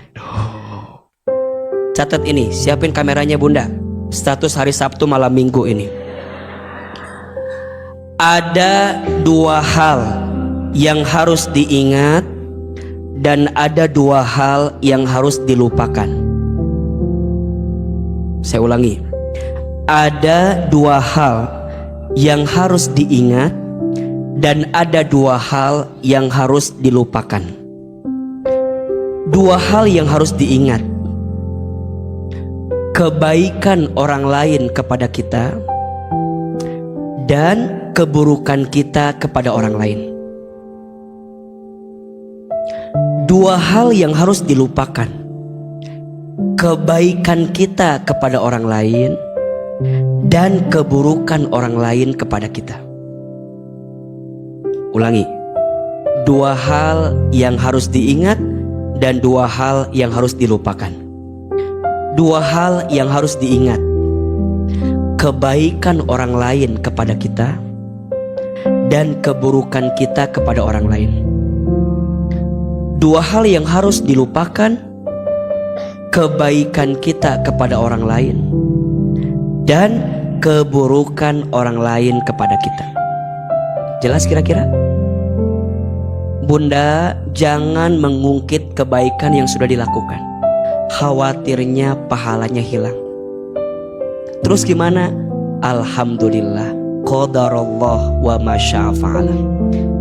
Speaker 1: Catat ini, siapin kameranya bunda. Status hari Sabtu malam Minggu ini. Ada 2 hal yang harus diingat dan ada 2 hal yang harus dilupakan. Saya ulangi. Ada 2 hal yang harus diingat dan ada 2 hal yang harus dilupakan. 2 hal yang harus diingat: kebaikan orang lain kepada kita dan keburukan kita kepada orang lain. 2 hal yang harus dilupakan: kebaikan kita kepada orang lain dan keburukan orang lain kepada kita. Ulangi, 2 hal yang harus diingat dan 2 hal yang harus dilupakan. 2 hal yang harus diingat: kebaikan orang lain kepada kita dan keburukan kita kepada orang lain. 2 hal yang harus dilupakan: kebaikan kita kepada orang lain dan keburukan orang lain kepada kita. Jelas kira-kira? Bunda, jangan mengungkit kebaikan yang sudah dilakukan. Khawatirnya pahalanya hilang. Terus gimana? Alhamdulillah, qadarullah wa ma syaa fa'ala.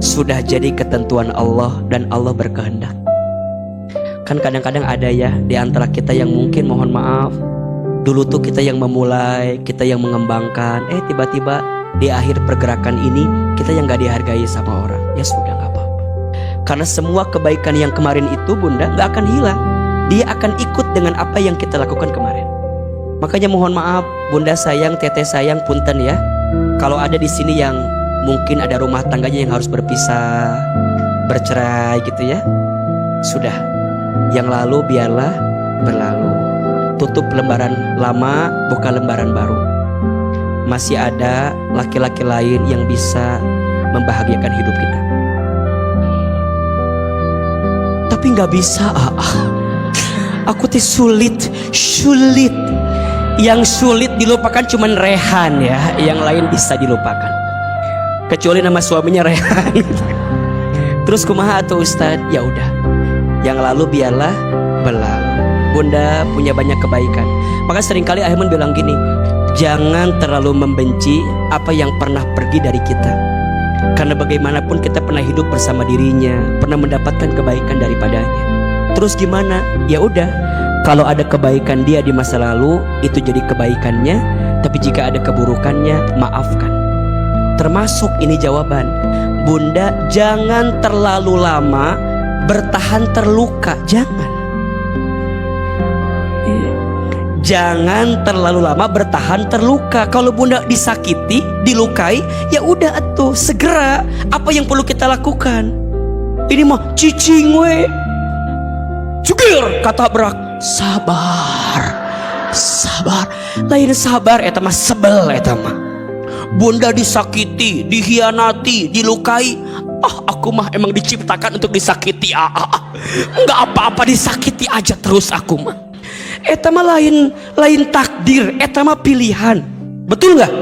Speaker 1: Sudah jadi ketentuan Allah dan Allah berkehendak. Kan kadang-kadang ada ya di antara kita yang mungkin mohon maaf, dulu tuh kita yang memulai, kita yang mengembangkan, tiba-tiba di akhir pergerakan ini kita yang gak dihargai sama orang. Ya sudah, gak apa-apa. Karena semua kebaikan yang kemarin itu bunda gak akan hilang. Dia akan ikut dengan apa yang kita lakukan kemarin. Makanya mohon maaf bunda sayang, teteh sayang, punten ya. Kalau ada di sini yang mungkin ada rumah tangganya yang harus berpisah, bercerai gitu ya, sudah, yang lalu biarlah berlalu. Tutup lembaran lama, buka lembaran baru. Masih ada laki-laki lain yang bisa membahagiakan hidup kita. Tapi gak bisa, aku tuh sulit. Yang sulit dilupakan cuman Rehan ya, yang lain bisa dilupakan. Kecuali nama suaminya Rehan. Terus kumaha tuh Ustad? Ya udah, yang lalu biarlah berlalu. Bunda punya banyak kebaikan. Maka seringkali Ahilman bilang gini, jangan terlalu membenci apa yang pernah pergi dari kita. Karena bagaimanapun kita pernah hidup bersama dirinya, pernah mendapatkan kebaikan daripadanya. Terus gimana? Ya udah, kalau ada kebaikan dia di masa lalu, itu jadi kebaikannya. Tapi jika ada keburukannya, maafkan. Termasuk ini jawaban, bunda jangan terlalu lama bertahan terluka. Jangan terlalu lama bertahan terluka. Kalau bunda disakiti, dilukai, ya udah atuh segera apa yang perlu kita lakukan. Ini mah cicing we. Cukir kata berak. Sabar. Lain sabar eta mah sebel eta mah. Bunda disakiti, dihianati, dilukai. Aku mah emang diciptakan untuk disakiti. Enggak apa-apa, disakiti aja terus aku mah. Eta mah lain takdir, eta mah pilihan. Betul nggak?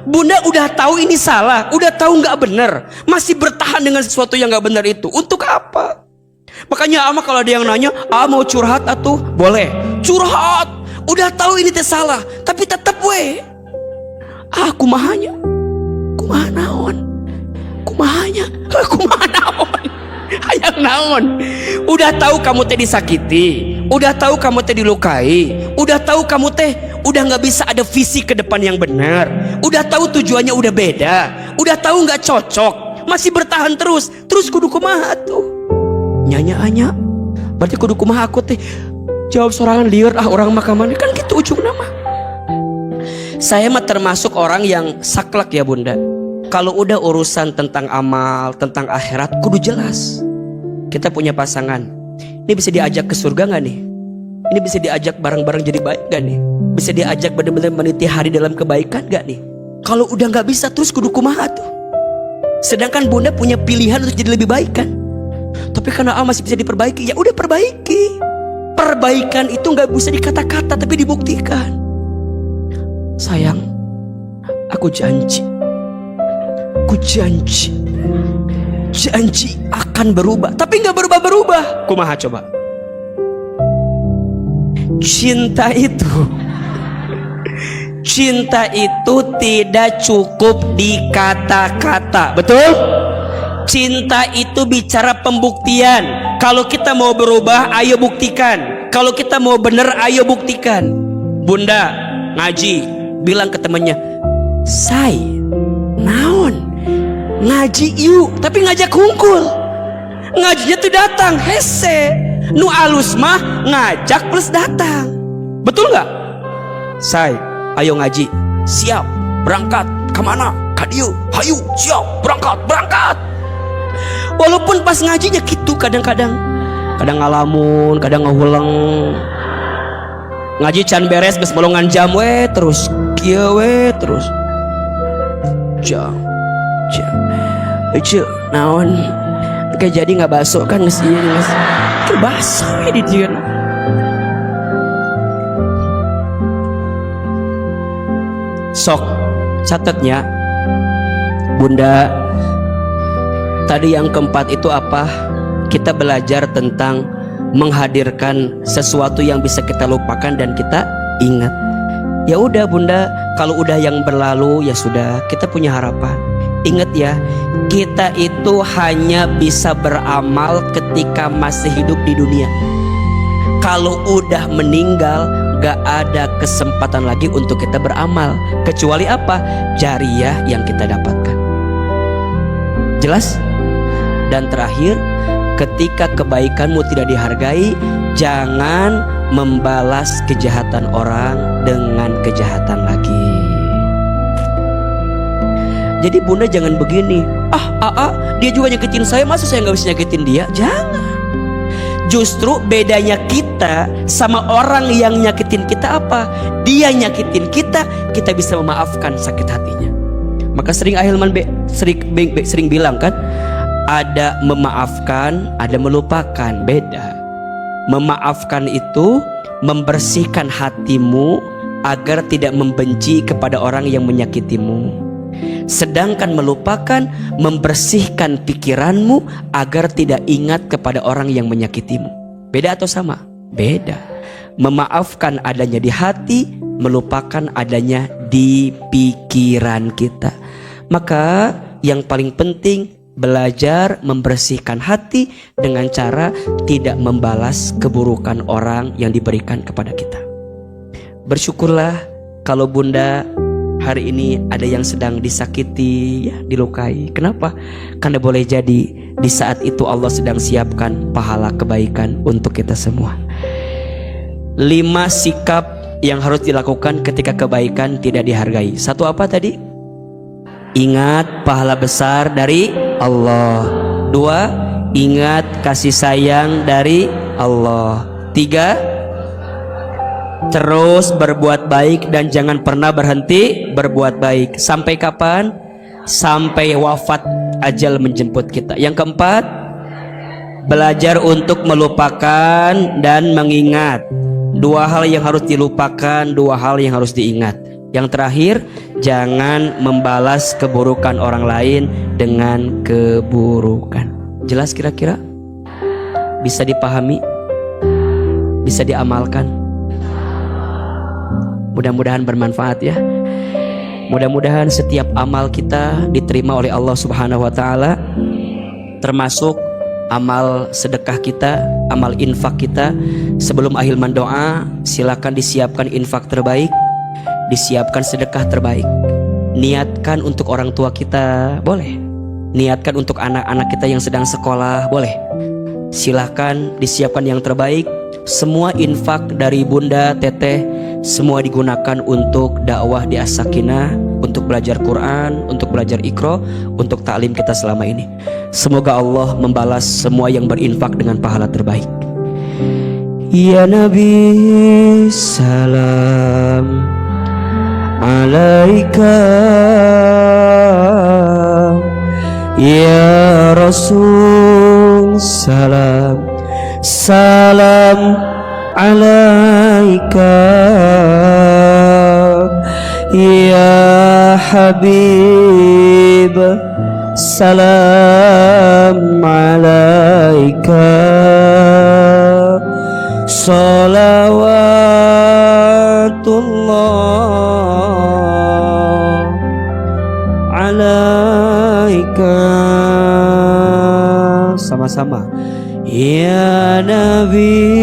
Speaker 1: Bunda udah tahu ini salah, udah tahu nggak benar, masih bertahan dengan sesuatu yang nggak benar itu. Untuk apa? Makanya ama kalau ada yang nanya, mau curhat atuh? Boleh. Curhat. Udah tahu ini teh salah, tapi tetap we. Kumahanya, kumaha naon, kumahanya, kumaha naon, hayang naon. Udah tahu kamu teh disakiti, udah tahu kamu teh dilukai, udah tahu kamu teh udah nggak bisa ada visi ke depan yang benar, udah tahu tujuannya udah beda, udah tahu nggak cocok, masih bertahan terus kudu kumaha tuh? Nyanyaannya, berarti kudu kumaha aku teh? Jawab sorangan liar orang makamannya kan gitu ujung nama. Saya mah termasuk orang yang saklek ya bunda. Kalau udah urusan tentang amal, tentang akhirat, kudu jelas. Kita punya pasangan, ini bisa diajak ke surga nggak nih? Ini bisa diajak bareng-bareng jadi baik gak nih? Bisa diajak benar-benar meniti hari dalam kebaikan gak nih? Kalau udah nggak bisa terus kudu kumaha tuh? Sedangkan bunda punya pilihan untuk jadi lebih baik kan? Tapi karena masih bisa diperbaiki, ya udah perbaiki. Perbaikan itu nggak bisa dikata-kata tapi dibuktikan. Sayang, aku janji akan berubah, tapi nggak berubah. Kumaha coba? Cinta itu tidak cukup di kata-kata, betul? Cinta itu bicara pembuktian. Kalau kita mau berubah, ayo buktikan. Kalau kita mau bener, ayo buktikan. Bunda ngaji, bilang ke temennya, say, naon, ngaji yuk, tapi ngajak hungkul. Ngajinya tuh datang, hese. Nu alus mah ngajak plus datang. Betul nggak? Say, ayo ngaji, siap, berangkat, kemana? Kadiu, hayu, siap, berangkat. Walaupun pas ngajinya gitu kadang-kadang ngalamun, kadang ngahuleng. Ngaji can beres geus molongan jam we terus kieu we terus. Jam. Ece naon? Kayak jadi nggak baso kan geus ieu geus. Ke baso we di dieu. Sok catatnya bunda. Tadi yang keempat itu apa? Kita belajar tentang menghadirkan sesuatu yang bisa kita lupakan dan kita ingat. Ya udah bunda, kalau udah yang berlalu ya sudah, kita punya harapan. Ingat ya, kita itu hanya bisa beramal ketika masih hidup di dunia. Kalau udah meninggal, gak ada kesempatan lagi untuk kita beramal. Kecuali apa? Jariyah yang kita dapatkan. Jelas? Dan terakhir, ketika kebaikanmu tidak dihargai, jangan membalas kejahatan orang dengan kejahatan lagi. Jadi bunda jangan begini, dia juga nyakitin saya, masa saya gak bisa nyakitin dia? Jangan. Justru bedanya kita sama orang yang nyakitin kita apa? Dia nyakitin kita, kita bisa memaafkan sakit hatinya. Maka sering Ahilman sering bilang kan, ada memaafkan, ada melupakan, beda. Memaafkan itu membersihkan hatimu agar tidak membenci kepada orang yang menyakitimu. Sedangkan melupakan membersihkan pikiranmu agar tidak ingat kepada orang yang menyakitimu. Beda atau sama? Beda. Memaafkan adanya di hati, melupakan adanya di pikiran kita. Maka yang paling penting, belajar membersihkan hati dengan cara tidak membalas keburukan orang yang diberikan kepada kita. Bersyukurlah kalau bunda hari ini ada yang sedang disakiti, ya, dilukai. Kenapa? Karena boleh jadi di saat itu Allah sedang siapkan pahala kebaikan untuk kita semua. 5 sikap yang harus dilakukan ketika kebaikan tidak dihargai. 1 apa tadi? Ingat pahala besar dari Allah. 2, ingat kasih sayang dari Allah. 3, terus berbuat baik dan jangan pernah berhenti berbuat baik. Sampai kapan? Sampai wafat ajal menjemput kita. Yang keempat, belajar untuk melupakan dan mengingat. 2 hal yang harus dilupakan, 2 hal yang harus diingat. Yang terakhir, jangan membalas keburukan orang lain dengan keburukan. Jelas kira-kira? Bisa dipahami? Bisa diamalkan? Mudah-mudahan bermanfaat ya. Mudah-mudahan setiap amal kita diterima oleh Allah Subhanahu wa taala, termasuk amal sedekah kita, amal infak kita. Sebelum akhir mendoa, silakan disiapkan infak terbaik, disiapkan sedekah terbaik. Niatkan untuk orang tua kita, boleh. Niatkan untuk anak-anak kita yang sedang sekolah, boleh. Silakan disiapkan yang terbaik. Semua infak dari Bunda, Teteh, semua digunakan untuk dakwah di As-Sakinah, untuk belajar Quran, untuk belajar Iqra, untuk taklim kita selama ini. Semoga Allah membalas semua yang berinfak dengan pahala terbaik. Ya Nabi, salam alaika. Ya Rasul, salam salam alaika. Ya Habib, salam alaika. Salawatullah alaika. Sama-sama. Ya Nabi,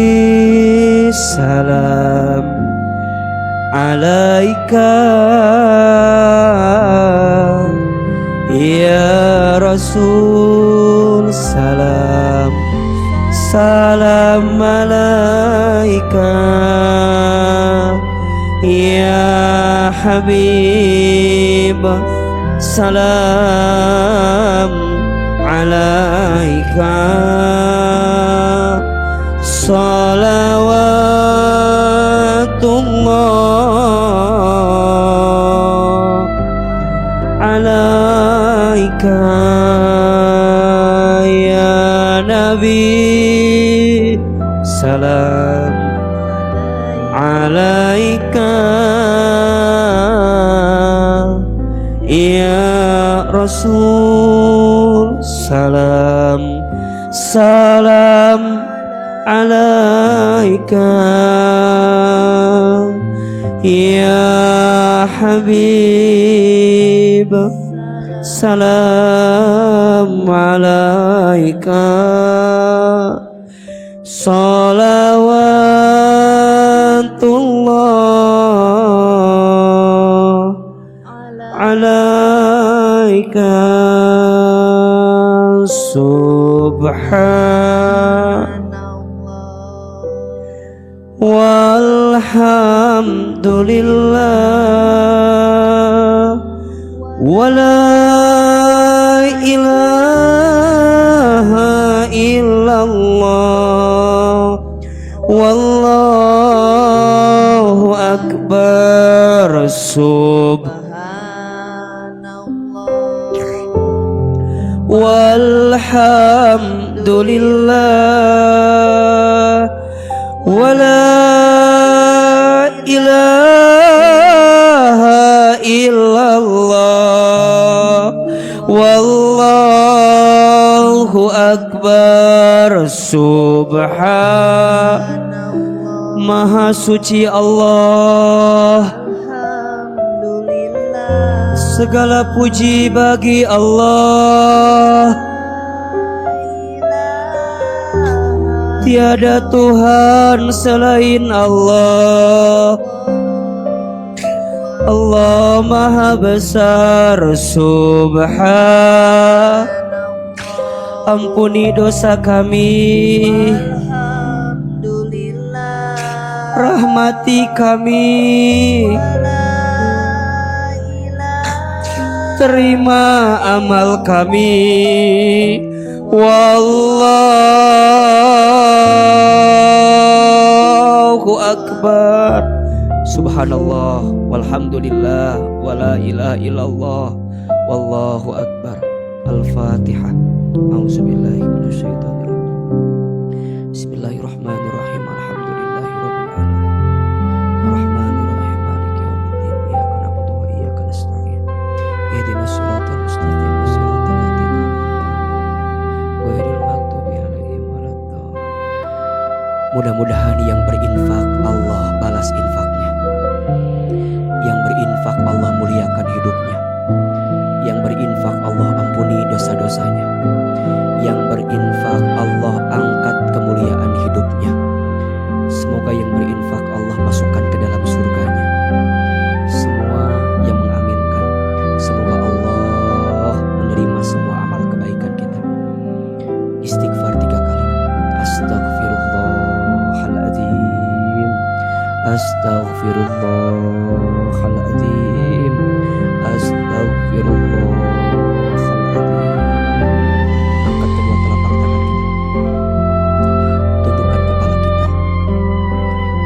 Speaker 1: salam alaika. Ya Rasul, salam salam alaika. Ya Habib, salam alaika. Salawatullah alaika. Ya Nabi, salam alaika. Ya Rasul, salam salam alaika. Ya Habib, salam alaika. Salawatullah alaika. Walhamdulillah wala ilaha illallah wallahu akbar. Walhamdulillah wala ilaha illallah wallahu akbar. Maha suci Allah, segala puji bagi Allah. Tiada Tuhan selain Allah. Allah Maha Besar, ampuni dosa kami, rahmati kami, terima amal kami. Wallahu akbar. Subhanallah walhamdulillah wala ilaha illallah wallahu akbar. Al-Fatihah. A'udzubillahi minasyaitonir rajim. Bismillahirrahmanirrahim. Alhamdulillahirabbil alamin. Arrahmanirrahim. Maliki yaumiddin. Iyyaka na'budu wa iyyaka nasta'in. Ihdinas siratal mustaqim. Siratal ladzina an'amta 'alaihim ghairil maghdubi 'alaihim waladdallin. Mudah-mudahan yang berinfak Allah balas infaknya. dosa-dosanya. Yang berinfak Allah angkat kemuliaan hidupnya. Semoga yang berinfak Allah masukkan ke dalam surganya. Semua yang mengaminkan, semoga Allah menerima semua amal kebaikan kita. Istighfar 3 kali. Astaghfirullahaladzim, astaghfirullahaladzim, astaghfirullahaladzim. Angkat kedua telapak tangan kita, tundukkan kepala kita,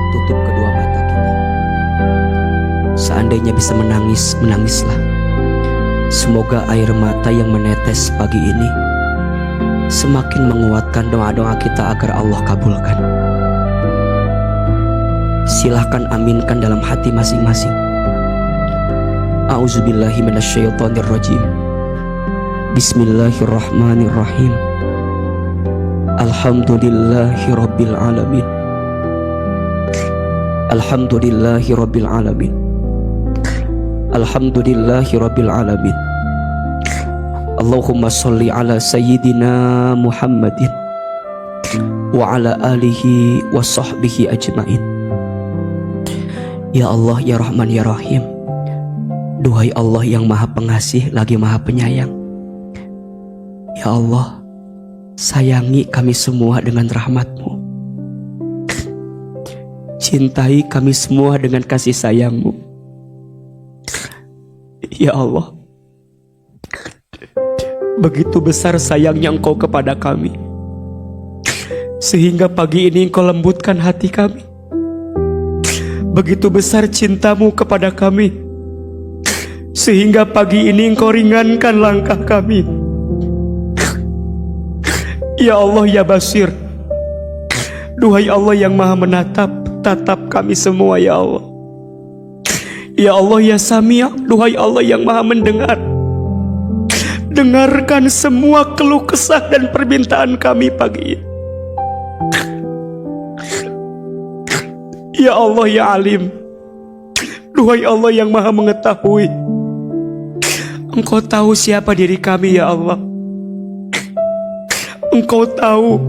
Speaker 1: tutup kedua mata kita. Seandainya bisa menangis, menangislah. Semoga air mata yang menetes pagi ini semakin menguatkan doa-doa kita agar Allah kabulkan. Silahkan aminkan dalam hati masing-masing. A'udzubillahi minasyaitonirrajim. Bismillahirrahmanirrahim. Alhamdulillahi rabbil alamin. Alhamdulillahi rabbil alamin. Alhamdulillahi rabbil alamin. Allahumma sholli ala sayyidina Muhammadin wa ala alihi wa sahbihi ajmain. Ya Allah, ya Rahman, ya Rahim. Duhai Allah yang maha pengasih lagi maha penyayang. Ya Allah, sayangi kami semua dengan rahmat-Mu. Cintai kami semua dengan kasih sayang-Mu. Ya Allah, begitu besar sayangnya Engkau kepada kami, sehingga pagi ini Engkau lembutkan hati kami. Begitu besar cinta-Mu kepada kami, sehingga pagi ini Engkau ringankan langkah kami. Ya Allah, ya Basir, duhai Allah yang maha menatap, tatap kami semua ya Allah. Ya Allah, ya Sami', duhai Allah yang maha mendengar, dengarkan semua keluh kesah dan permintaan kami pagi ini. Ya Allah, ya Alim, duhai Allah yang maha mengetahui, Engkau tahu siapa diri kami ya Allah. Engkau tahu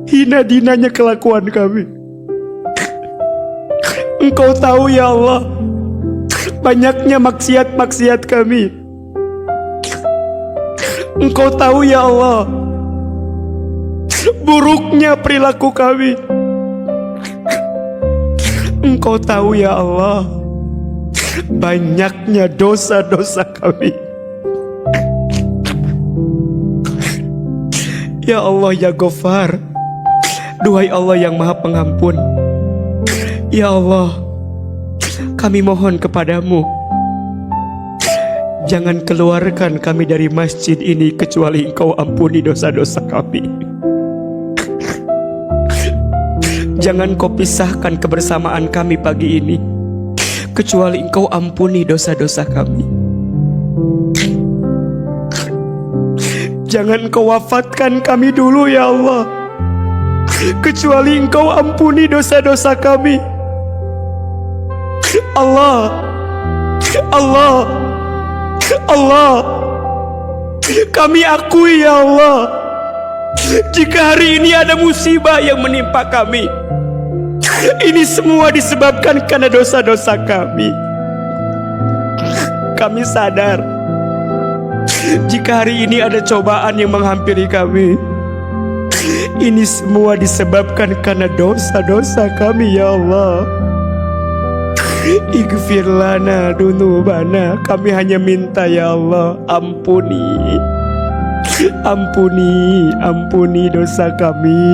Speaker 1: hina-dinanya kelakuan kami. Engkau tahu ya Allah banyaknya maksiat-maksiat kami. Engkau tahu ya Allah buruknya perilaku kami. Engkau tahu ya Allah banyaknya dosa-dosa kami. Ya Allah, ya Ghafar, duhai Allah yang maha pengampun. Ya Allah, kami mohon kepadamu, jangan keluarkan kami dari masjid ini kecuali Engkau ampuni dosa-dosa kami. Jangan Kau pisahkan kebersamaan kami pagi ini kecuali Engkau ampuni dosa-dosa kami. Jangan Kau wafatkan kami dulu ya Allah kecuali Engkau ampuni dosa-dosa kami. Allah, Allah, Allah, kami akui ya Allah, jika hari ini ada musibah yang menimpa kami, ini semua disebabkan karena dosa-dosa kami. Kami sadar jika hari ini ada cobaan yang menghampiri kami, ini semua disebabkan karena dosa-dosa kami ya Allah. Ighfir lana dunubana, kami hanya minta ya Allah, ampuni, ampuni, ampuni dosa kami.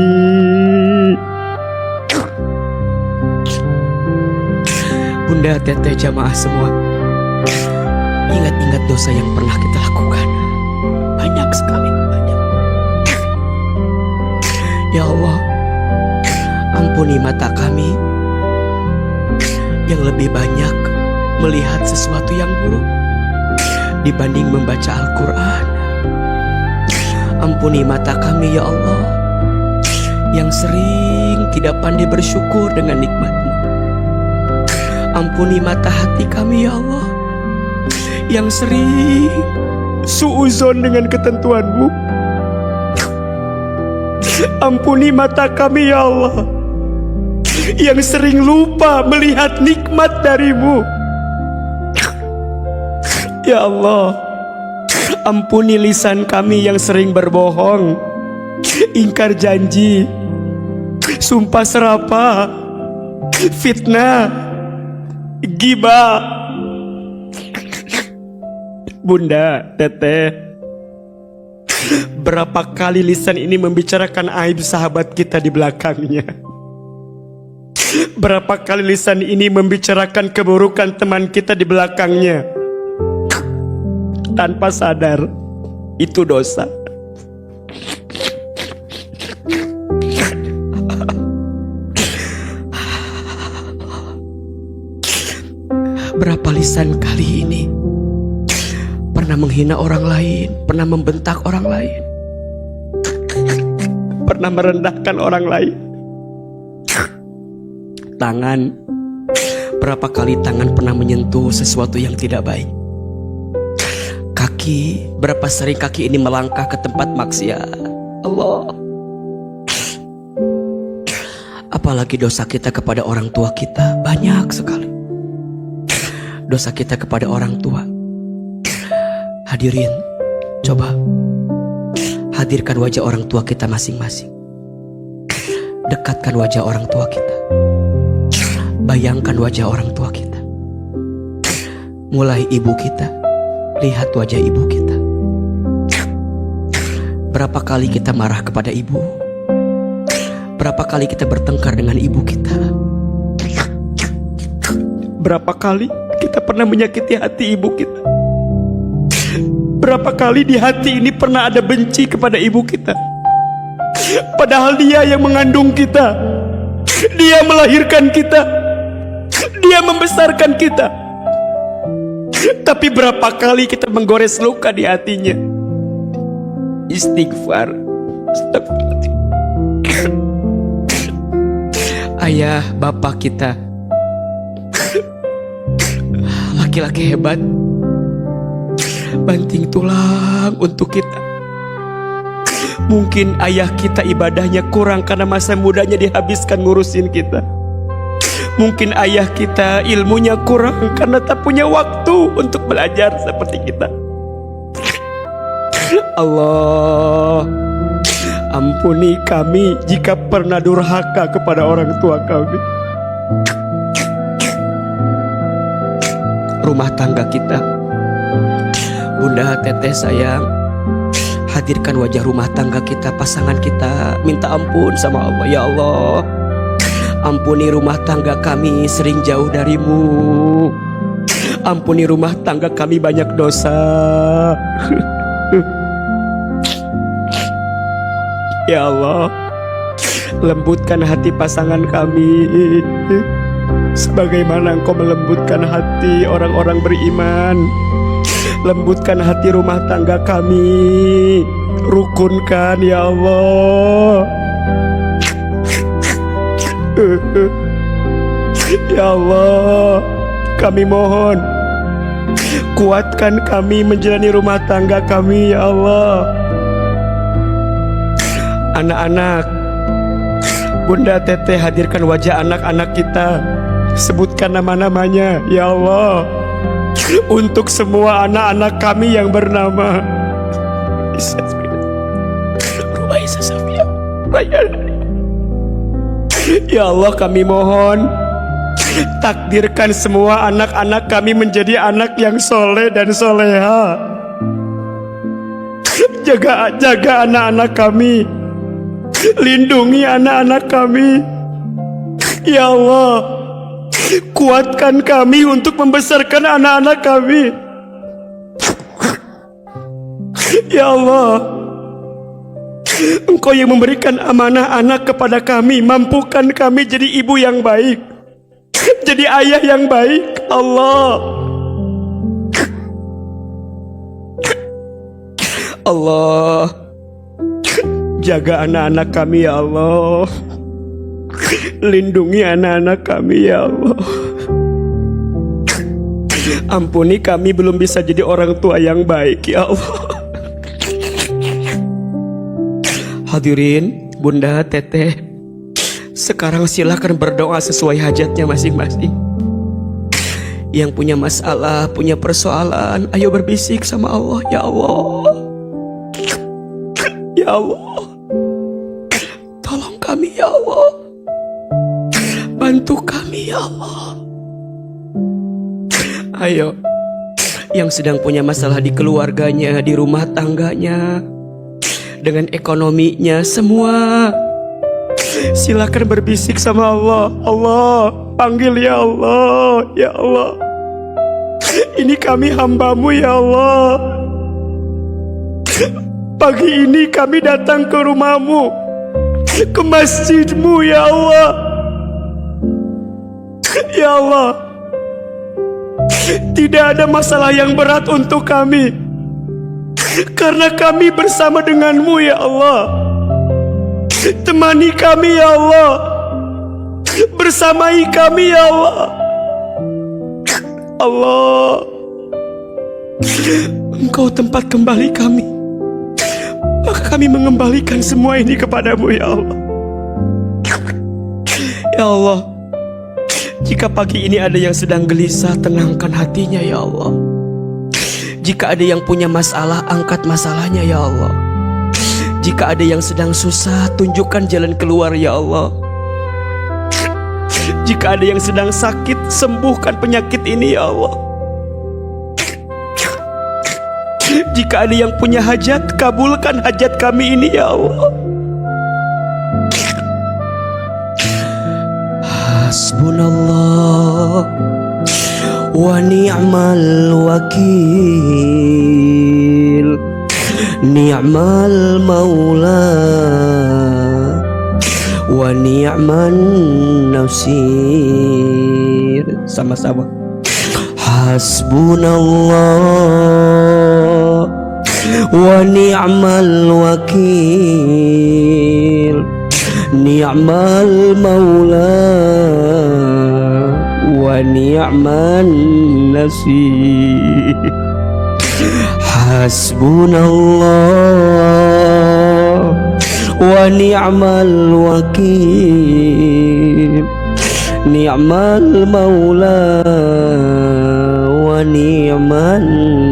Speaker 1: Bunda, teteh, jamaah semua, ingat-ingat dosa yang pernah kita lakukan. Banyak sekali, banyak. Ya Allah, ampuni mata kami yang lebih banyak melihat sesuatu yang buruk dibanding membaca Al-Quran. Ampuni mata kami ya Allah yang sering tidak pandai bersyukur dengan nikmat-Mu. Ampuni mata hati kami ya Allah yang sering suuzon dengan ketentuan-Mu. Ampuni mata kami ya Allah, yang sering lupa melihat nikmat dari-Mu. Ya Allah, ampuni lisan kami yang sering berbohong, ingkar janji, sumpah serapah, fitnah, ghibah. Bunda, Teteh, berapa kali lisan ini membicarakan aib sahabat kita di belakangnya? Berapa kali lisan ini membicarakan keburukan teman kita di belakangnya? Tanpa sadar, itu dosa. Berapa lisan kali ini pernah menghina orang lain, pernah membentak orang lain, pernah merendahkan orang lain. Tangan, berapa kali tangan pernah menyentuh sesuatu yang tidak baik. Kaki, berapa sering kaki ini melangkah ke tempat maksiat. Allah, apalagi dosa kita kepada orang tua kita, banyak sekali dosa kita kepada orang tua. Hadirin, coba hadirkan wajah orang tua kita masing-masing. Dekatkan wajah orang tua kita. Bayangkan wajah orang tua kita. Mulai ibu kita, lihat wajah ibu kita. Berapa kali kita marah kepada ibu? Berapa kali kita bertengkar dengan ibu kita? Berapa kali kita pernah menyakiti hati ibu kita? Berapa kali di hati ini pernah ada benci kepada ibu kita? Padahal dia yang mengandung kita, dia melahirkan kita, dia membesarkan kita. Tapi berapa kali kita menggores luka di hatinya? Istighfar. Ayah, bapak kita, laki-laki hebat, banting tulang untuk kita. Mungkin ayah kita ibadahnya kurang karena masa mudanya dihabiskan ngurusin kita. Mungkin ayah kita ilmunya kurang karena tak punya waktu untuk belajar seperti kita. Allah, ampuni kami jika pernah durhaka kepada orang tua kami. Rumah tangga kita, Bunda, Teteh sayang, hadirkan wajah rumah tangga kita, pasangan kita. Minta ampun sama Allah. Ya Allah, ampuni rumah tangga kami sering jauh dari-Mu. Ampuni rumah tangga kami banyak dosa. Ya Allah, lembutkan hati pasangan kami sebagaimana Engkau melembutkan hati orang-orang beriman. Lembutkan hati rumah tangga kami, rukunkan ya Allah. Ya Allah, kami mohon, kuatkan kami menjalani rumah tangga kami ya Allah. Anak-anak, Bunda, Teteh, hadirkan wajah anak-anak kita. Sebutkan nama-namanya ya Allah. Untuk semua anak-anak kami yang bernama ya Allah, kami mohon, takdirkan semua anak-anak kami menjadi anak yang soleh dan soleha. Jaga anak-anak kami, lindungi anak-anak kami ya Allah. Kuatkan kami untuk membesarkan anak-anak kami ya Allah. Engkau yang memberikan amanah anak kepada kami, mampukan kami jadi ibu yang baik, jadi ayah yang baik Allah. Allah, jaga anak-anak kami ya Allah. Lindungi anak-anak kami ya Allah. Ampuni kami belum bisa jadi orang tua yang baik ya Allah. Hadirin, Bunda, Teteh, sekarang silakan berdoa sesuai hajatnya masing-masing. Yang punya masalah, punya persoalan, ayo berbisik sama Allah. Ya Allah, ya Allah, tolong kami ya Allah, bantu kami ya Allah. Ayo, yang sedang punya masalah di keluarganya, di rumah tangganya, dengan ekonominya, semua silakan berbisik sama Allah. Allah, panggil ya Allah, ya Allah, ini kami hamba-Mu ya Allah. Pagi ini kami datang ke rumah-Mu, ke masjid-Mu ya Allah. Ya Allah, tidak ada masalah yang berat untuk kami, karena kami bersama dengan-Mu ya Allah. Temani kami ya Allah, bersamai kami ya Allah. Allah, Engkau tempat kembali kami, maka kami mengembalikan semua ini kepadamu ya Allah. Ya Allah, jika pagi ini ada yang sedang gelisah, tenangkan hatinya ya Allah. Jika ada yang punya masalah, angkat masalahnya ya Allah. Jika ada yang sedang susah, tunjukkan jalan keluar ya Allah. Jika ada yang sedang sakit, sembuhkan penyakit ini ya Allah. Jika ada yang punya hajat, kabulkan hajat kami ini ya Allah. Hasbunallah wa ni'mal wakil, ni'mal maula wa ni'man nasir. Sama-sama. Hasbunallah wa ni'mal wakil, ni'mal maula wa ni'man nasir. Hasbunallah wa ni'mal wakil, ni'mal maula wa ni'man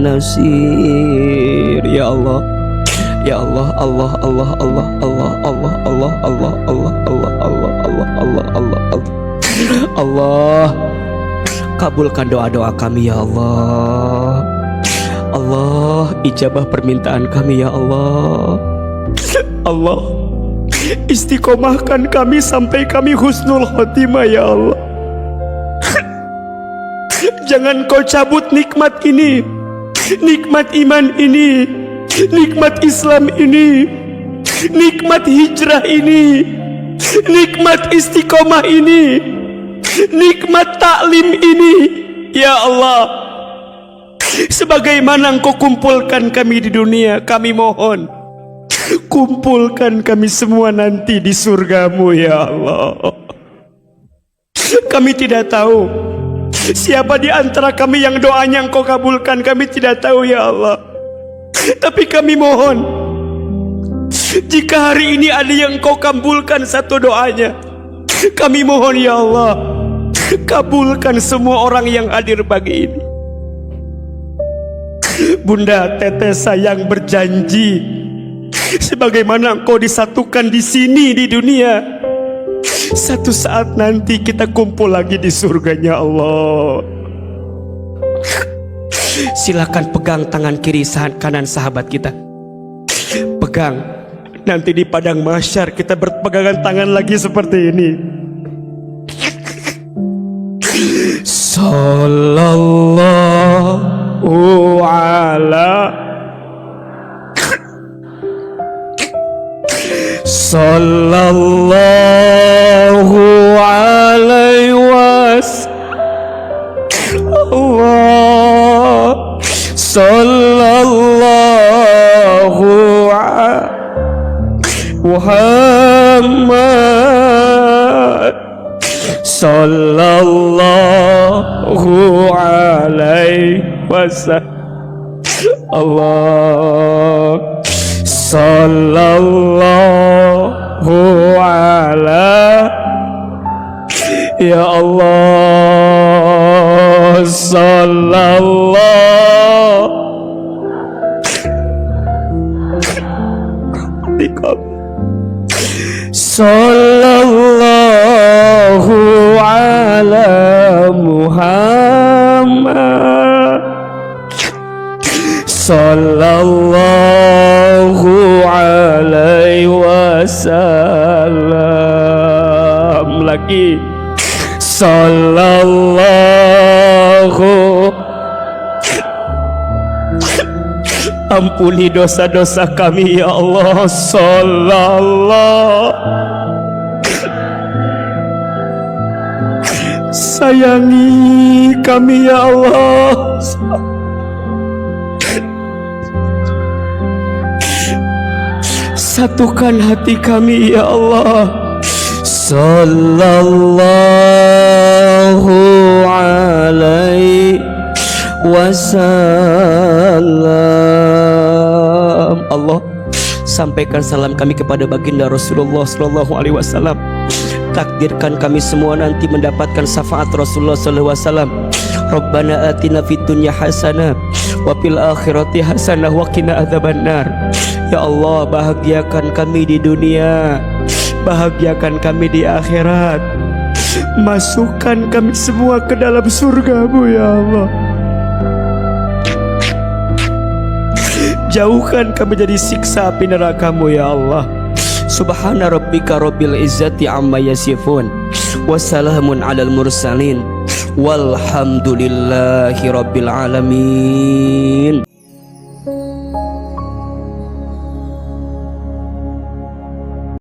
Speaker 1: nasir. Ya Allah, ya Allah, Allah, Allah, Allah, Allah, Allah, Allah, Allah, Allah, Allah, Allah, Allah, Allah, Allah, Allah, Allah, kabulkan doa-doa kami ya Allah. Allah, ijabah permintaan kami ya Allah. Allah, istiqomahkan kami sampai kami husnul khotimah ya Allah. Jangan Kau cabut nikmat ini, nikmat iman ini, nikmat Islam ini, nikmat hijrah ini, nikmat istiqomah ini, nikmat taklim ini ya Allah. Sebagaimana Engkau kumpulkan kami di dunia, kami mohon kumpulkan kami semua nanti di surga-Mu ya Allah. Kami tidak tahu siapa di antara kami yang doanya Engkau kabulkan, kami tidak tahu ya Allah. Tapi kami mohon, jika hari ini ada yang Engkau kabulkan satu doanya, kami mohon ya Allah, kabulkan semua orang yang hadir pagi ini. Bunda, Teteh sayang berjanji, sebagaimana Engkau disatukan di sini di dunia, satu saat nanti kita kumpul lagi di surganya Allah. Silakan pegang tangan kiri kanan sahabat kita, pegang. Nanti di padang mahsyar kita berpegangan tangan lagi seperti ini. Sallallahu ala sallallahu alaihi wasallam, sallallahu Muhammad sallallahu alaihi wasallam. Allah sallallahu ala ya Allah sallallahu sallallahu ala Muhammad sallallahu alaihi wasallam. Lagi sallallahu. Ampuni dosa-dosa kami ya Allah. Sallallahu. Sayangi kami ya Allah. Satukan hati kami ya Allah. Sallallahu alaihi wasallam. Allah, sampaikan salam kami kepada baginda Rasulullah sallallahu alaihi wasallam. Takdirkan kami semua nanti mendapatkan syafaat Rasulullah sallallahu alaihi wasallam. Rabbana atina fid dunya hasanah wa fil akhirati hasanah wa qina adzabannar. Ya Allah, bahagiakan kami di dunia, bahagiakan kami di akhirat. Masukkan kami semua ke dalam surga-Mu ya Allah. Jauhkan kami dari siksa api neraka-Mu ya Allah. Subhana rabbika rabbil izzati amma yasifun, wassalamun alal mursalin, walhamdulillahi rabbil alamin.